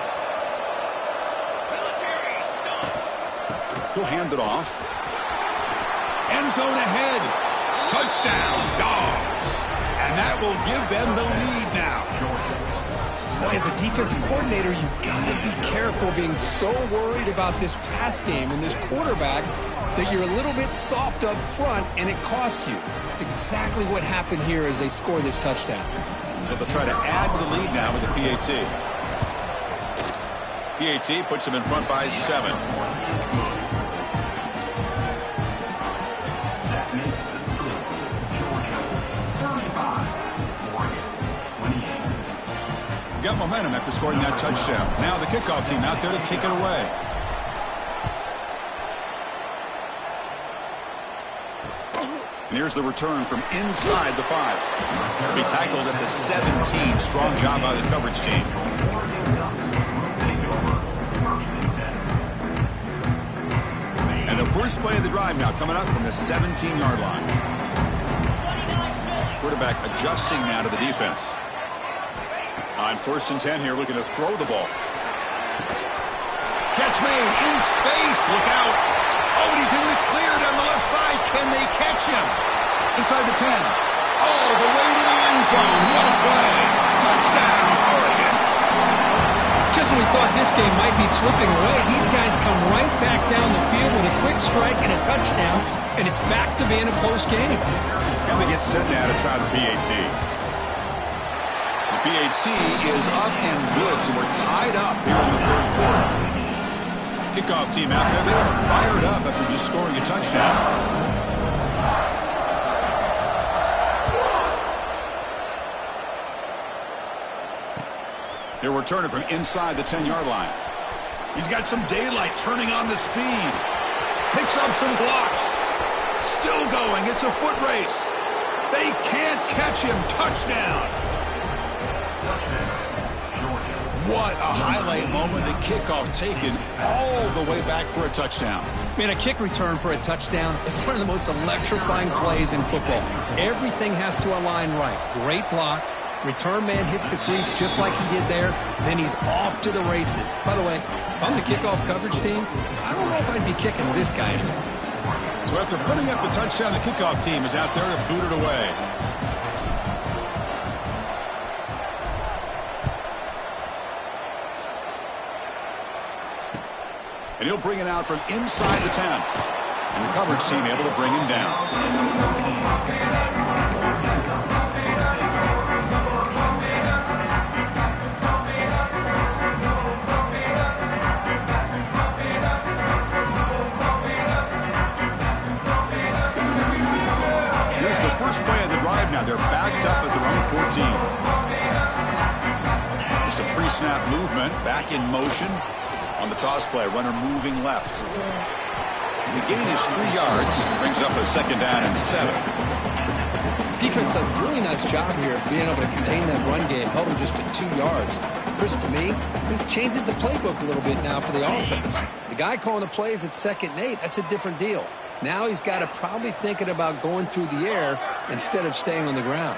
He'll hand it off. End zone ahead. Touchdown, Dogs. And that will give them the lead now. Boy, as a defensive coordinator, you've got to be careful being so worried about this pass game and this quarterback that you're a little bit soft up front and it costs you. It's exactly what happened here as they score this touchdown. So they'll try to add to the lead now with the PAT. PAT puts them in front by 7. Got momentum after scoring that touchdown. Now the kickoff team out there to kick it away. And here's the return from inside the 5. He'll be tackled at the 17. Strong job by the coverage team. And the first play of the drive now coming up from the 17-yard line. Quarterback adjusting now to the defense. On 1st and 10 here, looking to throw the ball. Catch made in space. Look out. Oh, and he's in the clear down the left side. Can they catch him? Inside the 10. All the way to the end zone. What a play. Touchdown, Oregon. Just when we thought this game might be slipping away, these guys come right back down the field with a quick strike and a touchdown, and it's back to being a close game. And they get set now to try the PAT. The PAT is up and good, so we're tied up here in the 3rd quarter. Kickoff team out there, they are fired up after just scoring a touchdown. They're returning from inside the 10-yard line. He's got some daylight turning on the speed. Picks up some blocks. Still going. It's a foot race. They can't catch him. Touchdown. What a highlight moment. The kickoff taken all the way back for a touchdown. Man, a kick return for a touchdown is one of the most electrifying plays in football. Everything has to align right. Great blocks. Return man hits the crease just like he did there. Then he's off to the races. By the way, if I'm the kickoff coverage team, I don't know if I'd be kicking this guy anymore. So after putting up a touchdown, the kickoff team is out there to boot it away. And he'll bring it out from inside the 10. And the coverage team able to bring him down. Here's the first play of the drive now. They're backed up at their own 14. Just a pre-snap movement, back in motion. On the toss play, runner moving left. The gain is 3 yards. Brings up a 2nd down and 7. Defense does a really nice job here being able to contain that run game. Held him just to 2 yards. Chris, to me, this changes the playbook a little bit now for the offense. The guy calling the plays at 2nd and 8, that's a different deal. Now he's got to probably thinking about going through the air instead of staying on the ground.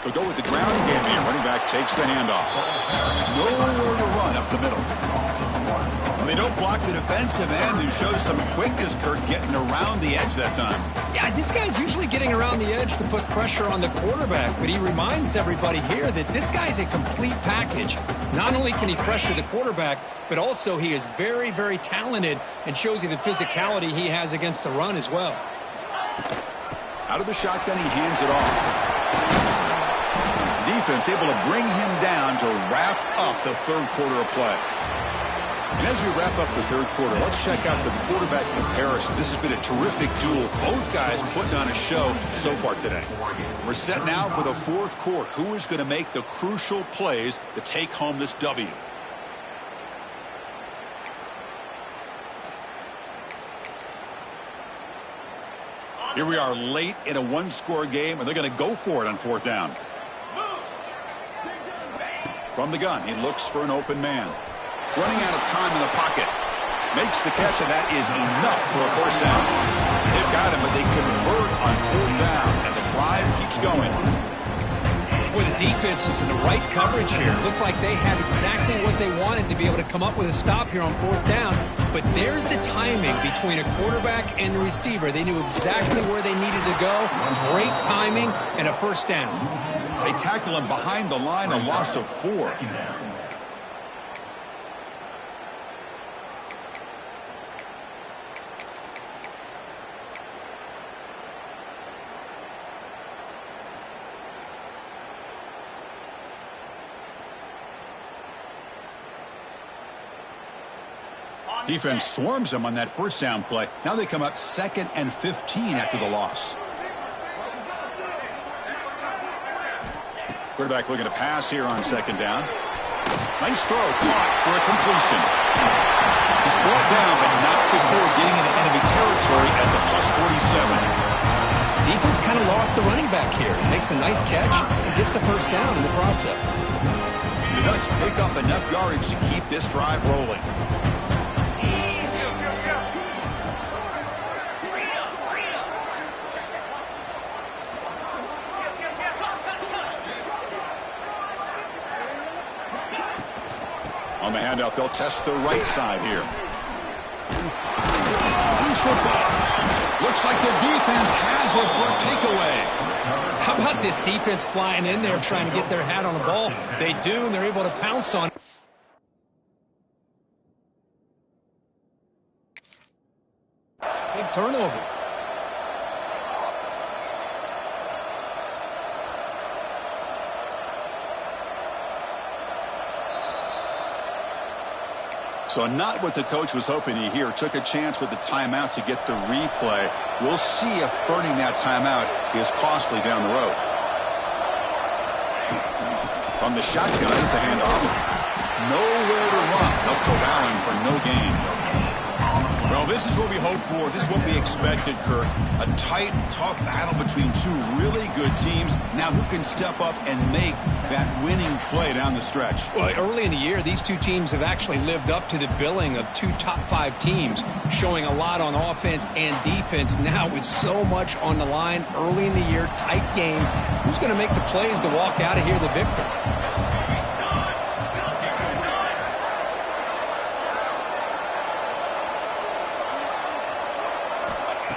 They'll go with the ground game here. Running back takes the handoff. Nowhere to run up the middle. And they don't block the defensive end, who shows some quickness, Kurt, getting around the edge that time. Yeah, this guy's usually getting around the edge to put pressure on the quarterback, but he reminds everybody here that this guy's a complete package. Not only can he pressure the quarterback, but also he is very, very talented and shows you the physicality he has against the run as well. Out of the shotgun, he hands it off. Defense able to bring him down to wrap up the 3rd quarter of play. And as we wrap up the third quarter, let's check out the quarterback comparison. This has been a terrific duel. Both guys putting on a show so far today. We're set now for the fourth quarter. Who is going to make the crucial plays to take home this W? Here we are late in a one-score game, and they're going to go for it on fourth down. From the gun, he looks for an open man. Running out of time in the pocket. Makes the catch, and that is enough for a first down. They've got him, but they convert on fourth down, and the drive keeps going. Boy, the defense is in the right coverage here. Looked like they had exactly what they wanted to be able to come up with a stop here on fourth down. But there's the timing between a quarterback and the receiver. They knew exactly where they needed to go. Great timing and a first down. They tackle him behind the line, a loss of 4. Defense swarms him on that first down play. Now they come up 2nd and 15 after the loss. Quarterback looking to pass here on second down. Nice throw, caught for a completion. He's brought down, but not before getting into enemy territory at the +47. Defense kind of lost the running back here. Makes a nice catch and gets the first down in the process. The Ducks pick up enough yardage to keep this drive rolling. On the handoff, they'll test the right side here. Loose football. Looks like the defense has it for a takeaway. How about this defense flying in there trying to get their hat on the ball? They do, and they're able to pounce on it. Big turnover. So not what the coach was hoping to hear. Took a chance with the timeout to get the replay. We'll see if burning that timeout is costly down the road. From the shotgun, it's a handoff. Nowhere to run. They'll corral him for no gain. Well, this is what we hoped for. This is what we expected, Kurt. A tight, tough battle between two really good teams. Now who can step up and make that winning play down the stretch? Well, early in the year, these two teams have actually lived up to the billing of two top 5 teams, showing a lot on offense and defense. Now with so much on the line early in the year, tight game, who's going to make the plays to walk out of here the victor?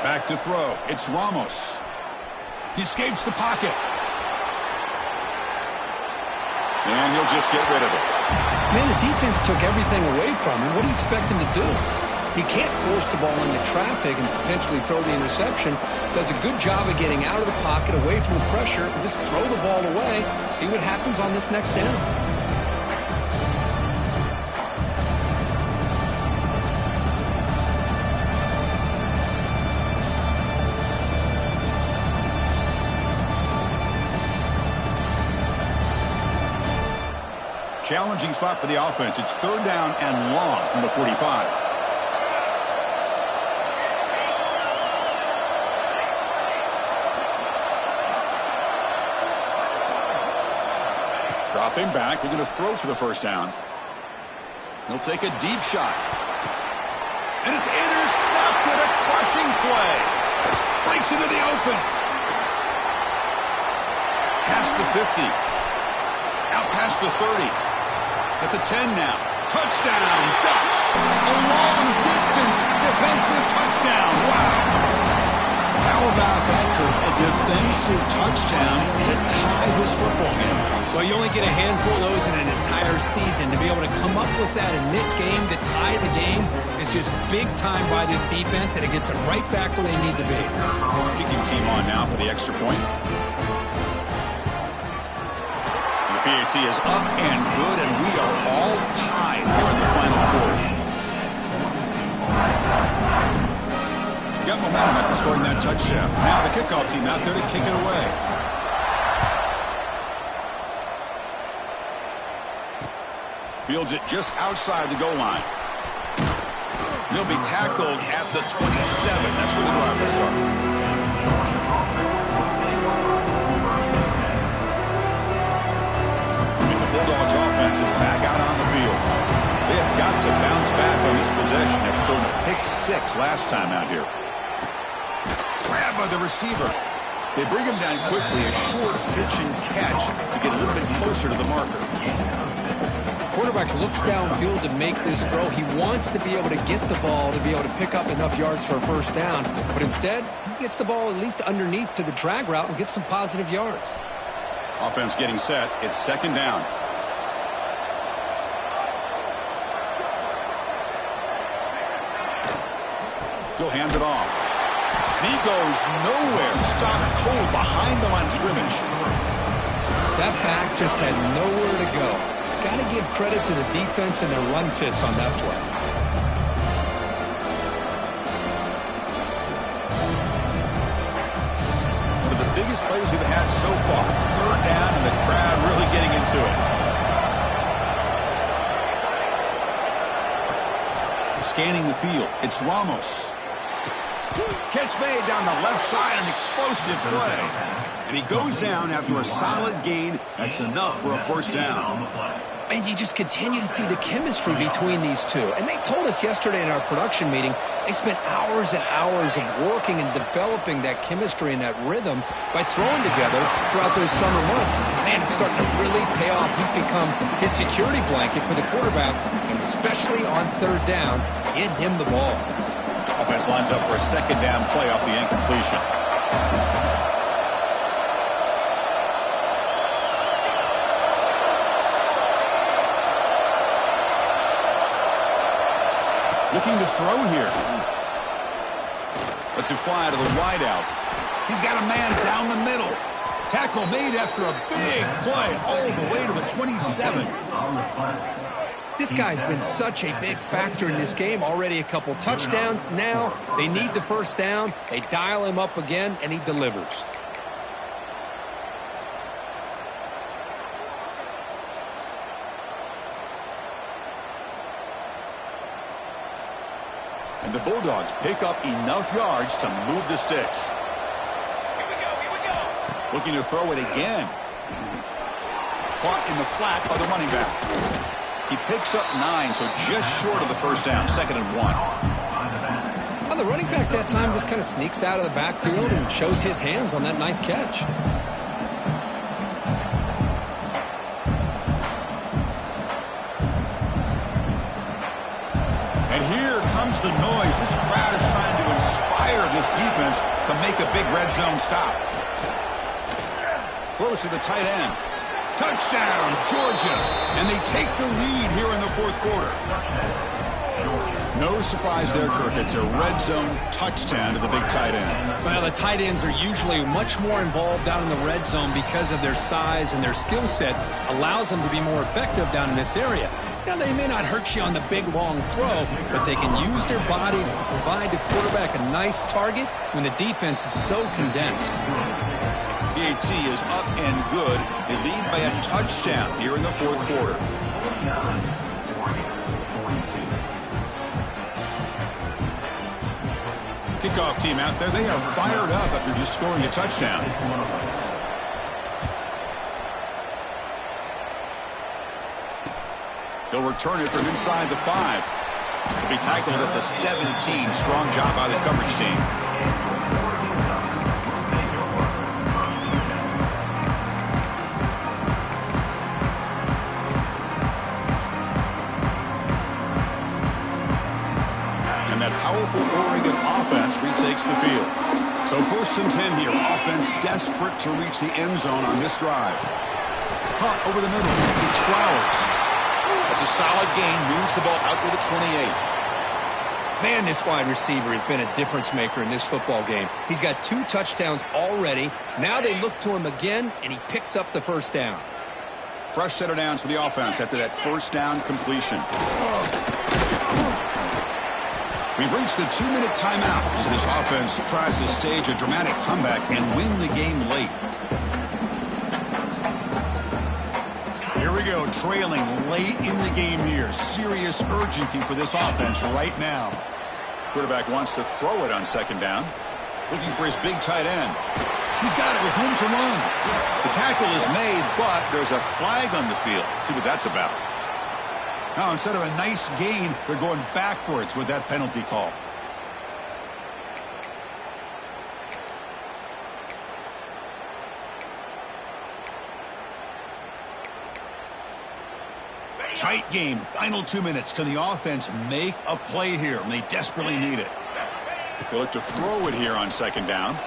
Back to throw. It's Ramos. He escapes the pocket. And he'll just get rid of it. Man, the defense took everything away from him. What do you expect him to do? He can't force the ball into traffic and potentially throw the interception. Does a good job of getting out of the pocket, away from the pressure, and just throw the ball away. See what happens on this next down. Challenging spot for the offense. It's third down and long from the 45. Dropping back. They're going to throw for the first down. They'll take a deep shot. And it's intercepted. A crushing play. Breaks into the open. Past the 50. Out past the 30. At the 10 now. Touchdown, Ducks. A long-distance defensive touchdown. Wow. How about that, Kurt? A defensive touchdown to tie this football game. Well, you only get a handful of those in an entire season. To be able to come up with that in this game, to tie the game, is just big time by this defense, and it gets them right back where they need to be. Kicking team on now for the extra point. PAT is up and good, and we are all tied here in the final quarter. Got momentum after scoring that touchdown. Now the kickoff team out there to kick it away. Fields it just outside the goal line. He'll be tackled at the 27. That's where the drive will start. And the Bulldogs offense is back out on the field. They have got to bounce back on this possession after throwing a pick 6 last time out here. Grabbed by the receiver. They bring him down quickly, a short pitch and catch to get a little bit closer to the marker. Quarterback looks downfield to make this throw. He wants to be able to get the ball to be able to pick up enough yards for a first down. But instead, he gets the ball at least underneath to the drag route and gets some positive yards. Offense getting set. It's second down. He'll hand it off. He goes nowhere. Stopped cold behind the line of scrimmage. That back just had nowhere to go. Got to give credit to the defense and their run fits on that play. One of the biggest plays we've had so far. Third down and the crowd really getting into it. Scanning the field. It's Ramos. Catch made down the left side, an explosive play. And he goes down after a solid gain. That's enough for a first down. And you just continue to see the chemistry between these two. And they told us yesterday in our production meeting, they spent hours and hours of working and developing that chemistry and that rhythm by throwing together throughout those summer months. And man, it's starting to really pay off. He's become his security blanket for the quarterback, and especially on third down, get him the ball. Offense lines up for a second down play off the incompletion. Looking to throw here. Lets it fly to the wideout. He's got a man down the middle. Tackle made after a big play all the way to the 27. This guy's been such a big factor in this game. Already a couple touchdowns. Now they need the first down. They dial him up again, and he delivers. And the Bulldogs pick up enough yards to move the sticks. Here we go. Looking to throw it again. Caught in the flat by the running back. He picks up 9, so just short of the first down, 2nd and 1. Well, the running back that time just kind of sneaks out of the backfield and shows his hands on that nice catch. And here comes the noise. This crowd is trying to inspire this defense to make a big red zone stop. Throws to the tight end. Touchdown, Georgia. And they take the lead here in the fourth quarter. No surprise there, Kirk. It's a red zone touchdown to the big tight end. Well, the tight ends are usually much more involved down in the red zone because of their size, and their skill set allows them to be more effective down in this area. Now, they may not hurt you on the big, long throw, but they can use their bodies to provide the quarterback a nice target when the defense is so condensed. PAT is up and good. They lead by a touchdown here in the fourth quarter. Kickoff team out there. They are fired up after just scoring a touchdown. He'll return it from inside the 5. He'll be tackled at the 17. Strong job by the coverage team. And that powerful Oregon offense retakes the field. So 1st and 10 here. Offense desperate to reach the end zone on this drive. Caught over the middle. It's Flowers. It's a solid gain. Moves the ball out to the 28. Man, this wide receiver has been a difference maker in this football game. He's got 2 touchdowns already. Now they look to him again, and he picks up the first down. Fresh set of downs for the offense after that first down completion. We've reached the 2-minute timeout as this offense tries to stage a dramatic comeback and win the game late. Here we go, trailing late in the game here. Serious urgency for this offense right now. Quarterback wants to throw it on second down. Looking for his big tight end. He's got it with room to run. The tackle is made, but there's a flag on the field. Let's see what that's about. Now, instead of a nice gain, they're going backwards with that penalty call. Tight game. Final 2 minutes. Can the offense make a play here? And they desperately need it. They look to throw it here on second down.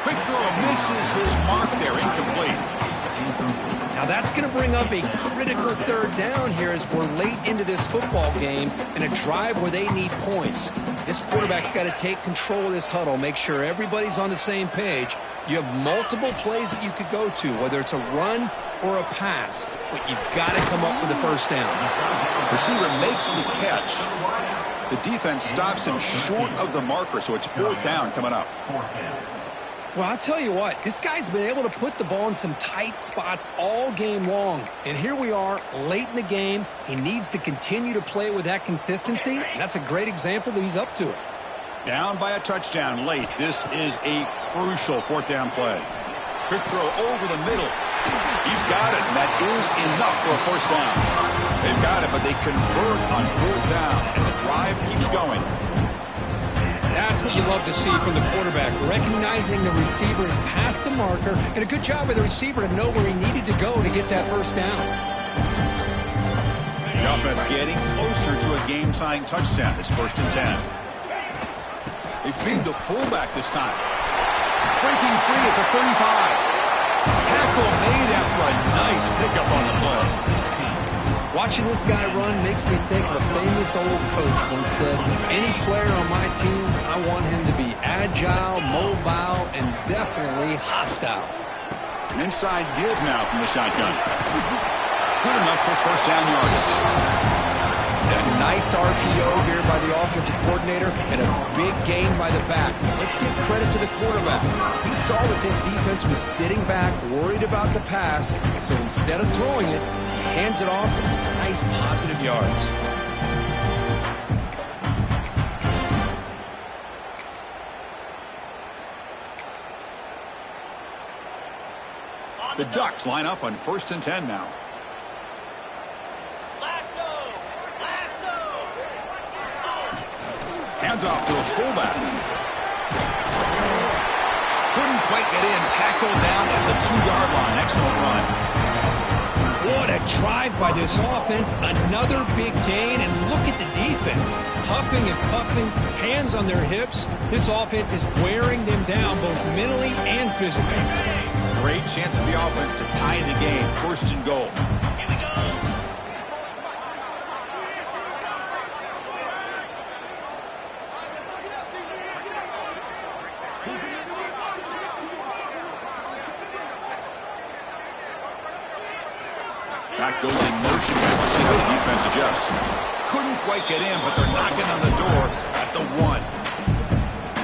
Quick throw misses his mark there. Incomplete. Now that's going to bring up a critical third down here as we're late into this football game in a drive where they need points. This quarterback's got to take control of this huddle, make sure everybody's on the same page. You have multiple plays that you could go to, whether it's a run or a pass, but you've got to come up with a first down. Receiver makes the catch. The defense stops him short of the marker, so it's fourth down coming up. Well, I'll tell you what, this guy's been able to put the ball in some tight spots all game long. And here we are, late in the game. He needs to continue to play with that consistency. That's a great example that he's up to it. Down by a touchdown late. This is a crucial fourth down play. Quick throw over the middle. He's got it, and that is enough for a first down. They've got it, but they convert on fourth down, and the drive keeps going. That's what you love to see from the quarterback, recognizing the receiver is past the marker, and a good job by the receiver to know where he needed to go to get that first down. The offense getting closer to a game-tying touchdown. It's 1st and 10. They feed the fullback this time. Breaking free at the 35. Tackle made after a nice pickup on the play. Watching this guy run makes me think of a famous old coach once said, any player on my team, I want him to be agile, mobile, and definitely hostile. An inside give now from the shotgun. Good enough for first down yardage. A nice RPO here by the offensive coordinator and a big gain by the back. Let's give credit to the quarterback. He saw that this defense was sitting back, worried about the pass, so instead of throwing it, he hands it off and some nice positive yards. The Ducks line up on 1st and 10 now. Hands off to a fullback. Couldn't quite get in. Tackled down at the 2-yard line. Excellent run. What a drive by this offense. Another big gain. And look at the defense. Huffing and puffing, hands on their hips. This offense is wearing them down both mentally and physically. Great chance for the offense to tie the game. 1st and goal. Back goes in motion. We'll see how the defense adjusts. Couldn't quite get in, but they're knocking on the door at the 1.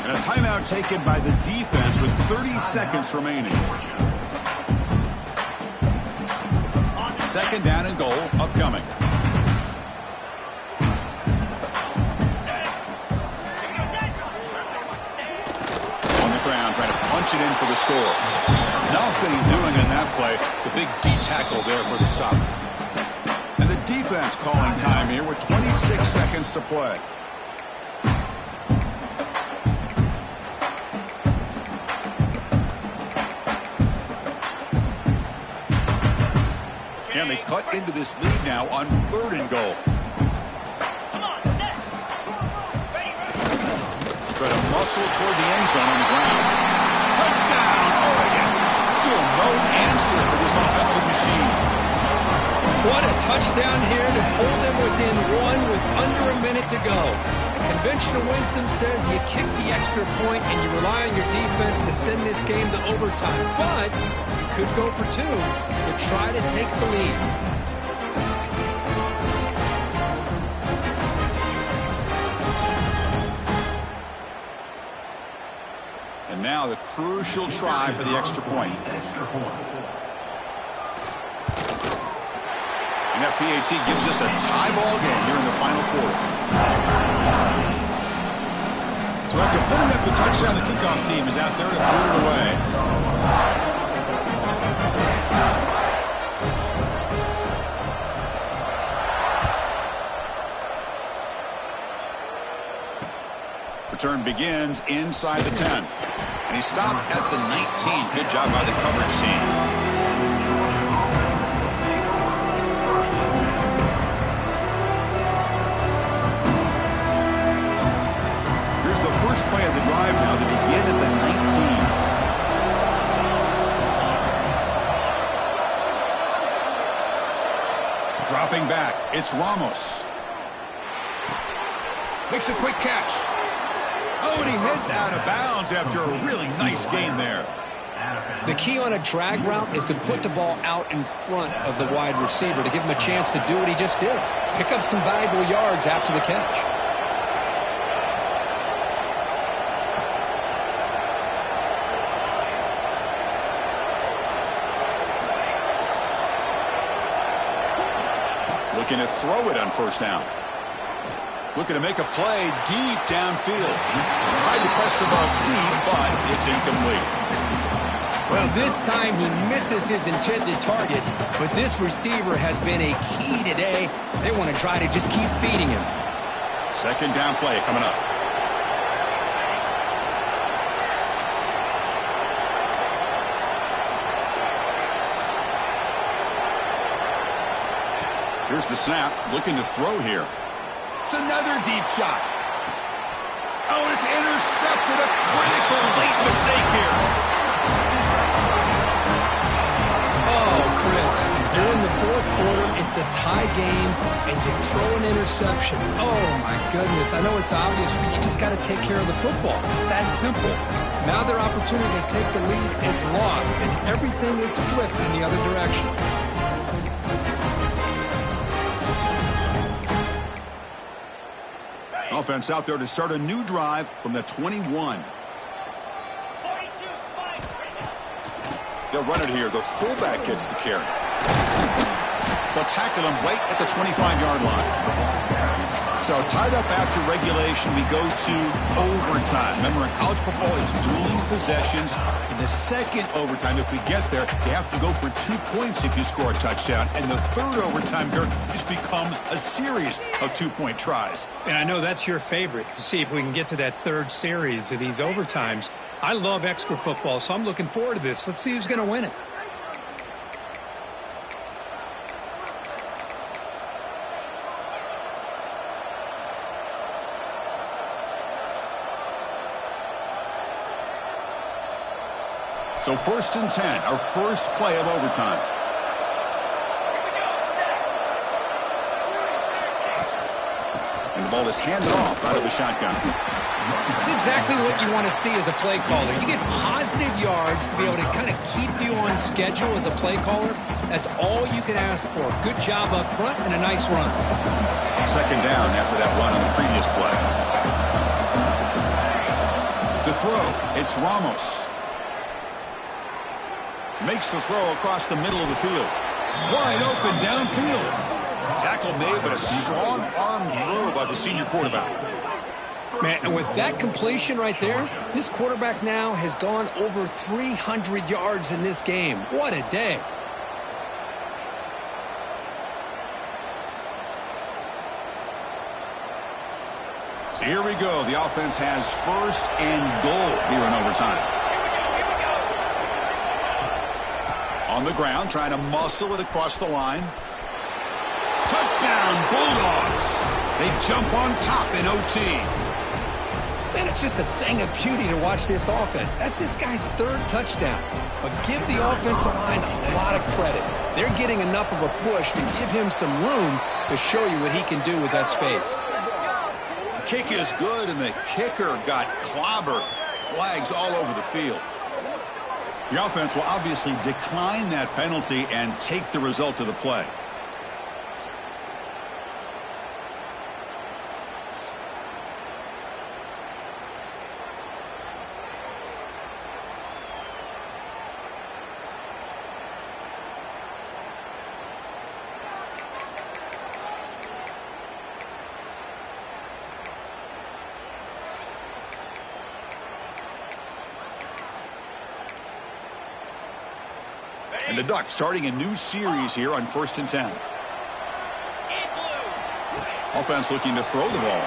And a timeout taken by the defense with 30 seconds remaining. 2nd down and goal upcoming. On the ground, trying to punch it in for the score. Nothing doing in that play. The big D tackle there for the stop. And the defense calling time here with 26 seconds to play. And they cut into this lead now on 3rd and goal. Try to muscle toward the end zone on the ground. Touchdown, Oregon. Still no answer for this offensive machine. What a touchdown here to pull them within 1 with under a minute to go. Conventional wisdom says you kick the extra point and you rely on your defense to send this game to overtime. But you could go for 2 to try to take the lead. And now the crucial try for the extra point. And that PAT gives us a tie ball game here in the final quarter. So after putting up the touchdown, the kickoff team is out there to put it away. Return begins inside the 10. And he stopped at the 19. Good job by the coverage team. Here's the first play of the drive now to begin at the 19. Dropping back, it's Ramos. Makes a quick catch. Oh, and he heads out of bounds after a really nice gain there. The key on a drag route is to put the ball out in front of the wide receiver to give him a chance to do what he just did. Pick up some valuable yards after the catch. Looking to throw it on first down. Looking to make a play deep downfield. Tried to press the ball deep, but it's incomplete. Well, this time he misses his intended target, but this receiver has been a key today. They want to try to just keep feeding him. Second down play coming up. Here's the snap, looking to throw here. It's another deep shot. Oh, it's intercepted. A critical late mistake here. Oh, Chris, you're in the fourth quarter. It's a tie game, and you throw an interception. Oh, my goodness. I know it's obvious, but you just got to take care of the football. It's that simple. Now their opportunity to take the lead is lost, and everything is flipped in the other direction. Offense out there to start a new drive from the 21. They'll run it here. The fullback gets the carry. They'll tackle him right at the 25-yard line. So tied up after regulation, we go to overtime. Remember, in college football, it's dueling possessions. In the second overtime, if we get there, you have to go for 2 points if you score a touchdown. And the third overtime here just becomes a series of 2-point tries. And I know that's your favorite, to see if we can get to that third series of these overtimes. I love extra football, so I'm looking forward to this. Let's see who's going to win it. So 1st and 10, our first play of overtime. And the ball is handed off out of the shotgun. It's exactly what you want to see as a play caller. You get positive yards to be able to kind of keep you on schedule as a play caller. That's all you can ask for. Good job up front and a nice run. Second down after that run on the previous play. To throw, it's Ramos. Makes the throw across the middle of the field. Wide open downfield. Tackle made, but a strong arm throw by the senior quarterback. Man, and with that completion right there, this quarterback now has gone over 300 yards in this game. What a day. So here we go. The offense has first and goal here in overtime. On the ground, trying to muscle it across the line. Touchdown, Bulldogs. They jump on top in OT. Man, it's just a thing of beauty to watch this offense. That's this guy's third touchdown. But give the offensive line a lot of credit. They're getting enough of a push to give him some room to show you what he can do with that space. The kick is good, and the kicker got clobbered. Flags all over the field. The offense will obviously decline that penalty and take the result of the play. And the Ducks starting a new series here on 1st and 10. Offense looking to throw the ball.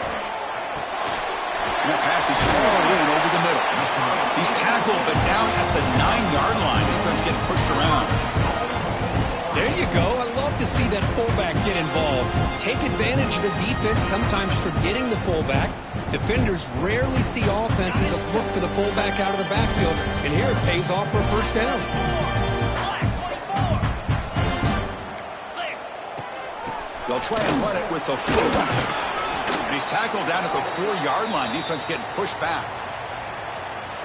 And that pass is called in over the middle. He's tackled, but down at the 9-yard line. Defense getting pushed around. There you go. I love to see that fullback get involved. Take advantage of the defense, sometimes forgetting the fullback. Defenders rarely see offenses that look for the fullback out of the backfield, and here it pays off for a first down. They'll try and run it with the fullback. And he's tackled down at the 4-yard line. Defense getting pushed back.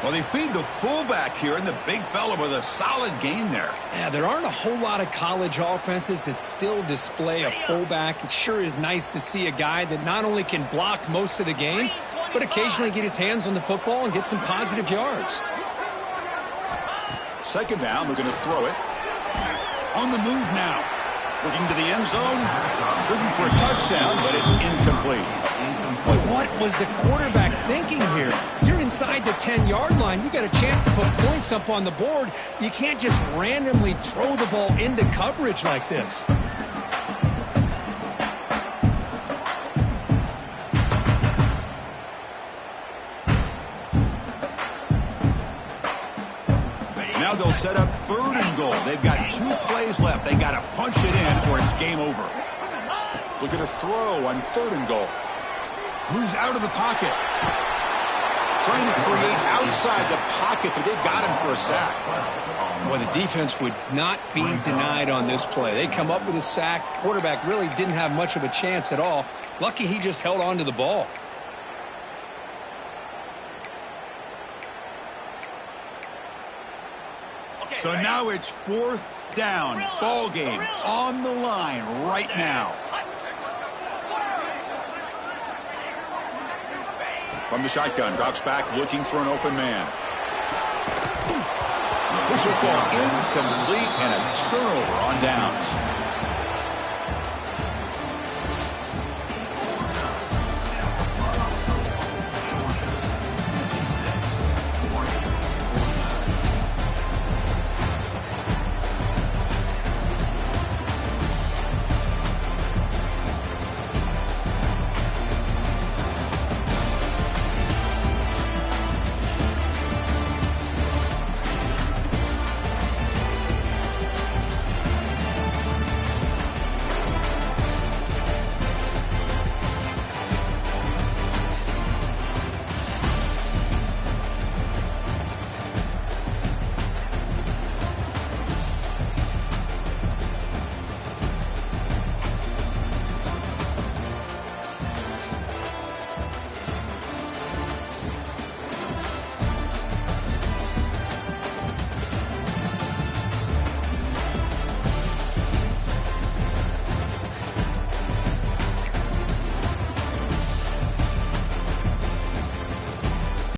Well, they feed the fullback here, and the big fella with a solid gain there. Yeah, there aren't a whole lot of college offenses that still display a fullback. It sure is nice to see a guy that not only can block most of the game, but occasionally get his hands on the football and get some positive yards. 2nd down, we're going to throw it. On the move now. Looking to the end zone. Looking for a touchdown, but it's incomplete. Boy, what was the quarterback thinking here? You're inside the 10-yard line. You got a chance to put points up on the board. You can't just randomly throw the ball into coverage like this. Now they'll set up 3rd and goal. They've got 2 plays left. They got to punch it in or it's game over. Look at a throw on 3rd and goal. Moves out of the pocket. Trying to create outside the pocket, but they've got him for a sack. Well, the defense would not be denied on this play. They come up with a sack. Quarterback really didn't have much of a chance at all. Lucky he just held on to the ball. So now it's 4th down. Ball game on the line right now. From the shotgun, drops back looking for an open man. This football incomplete and a turnover on downs.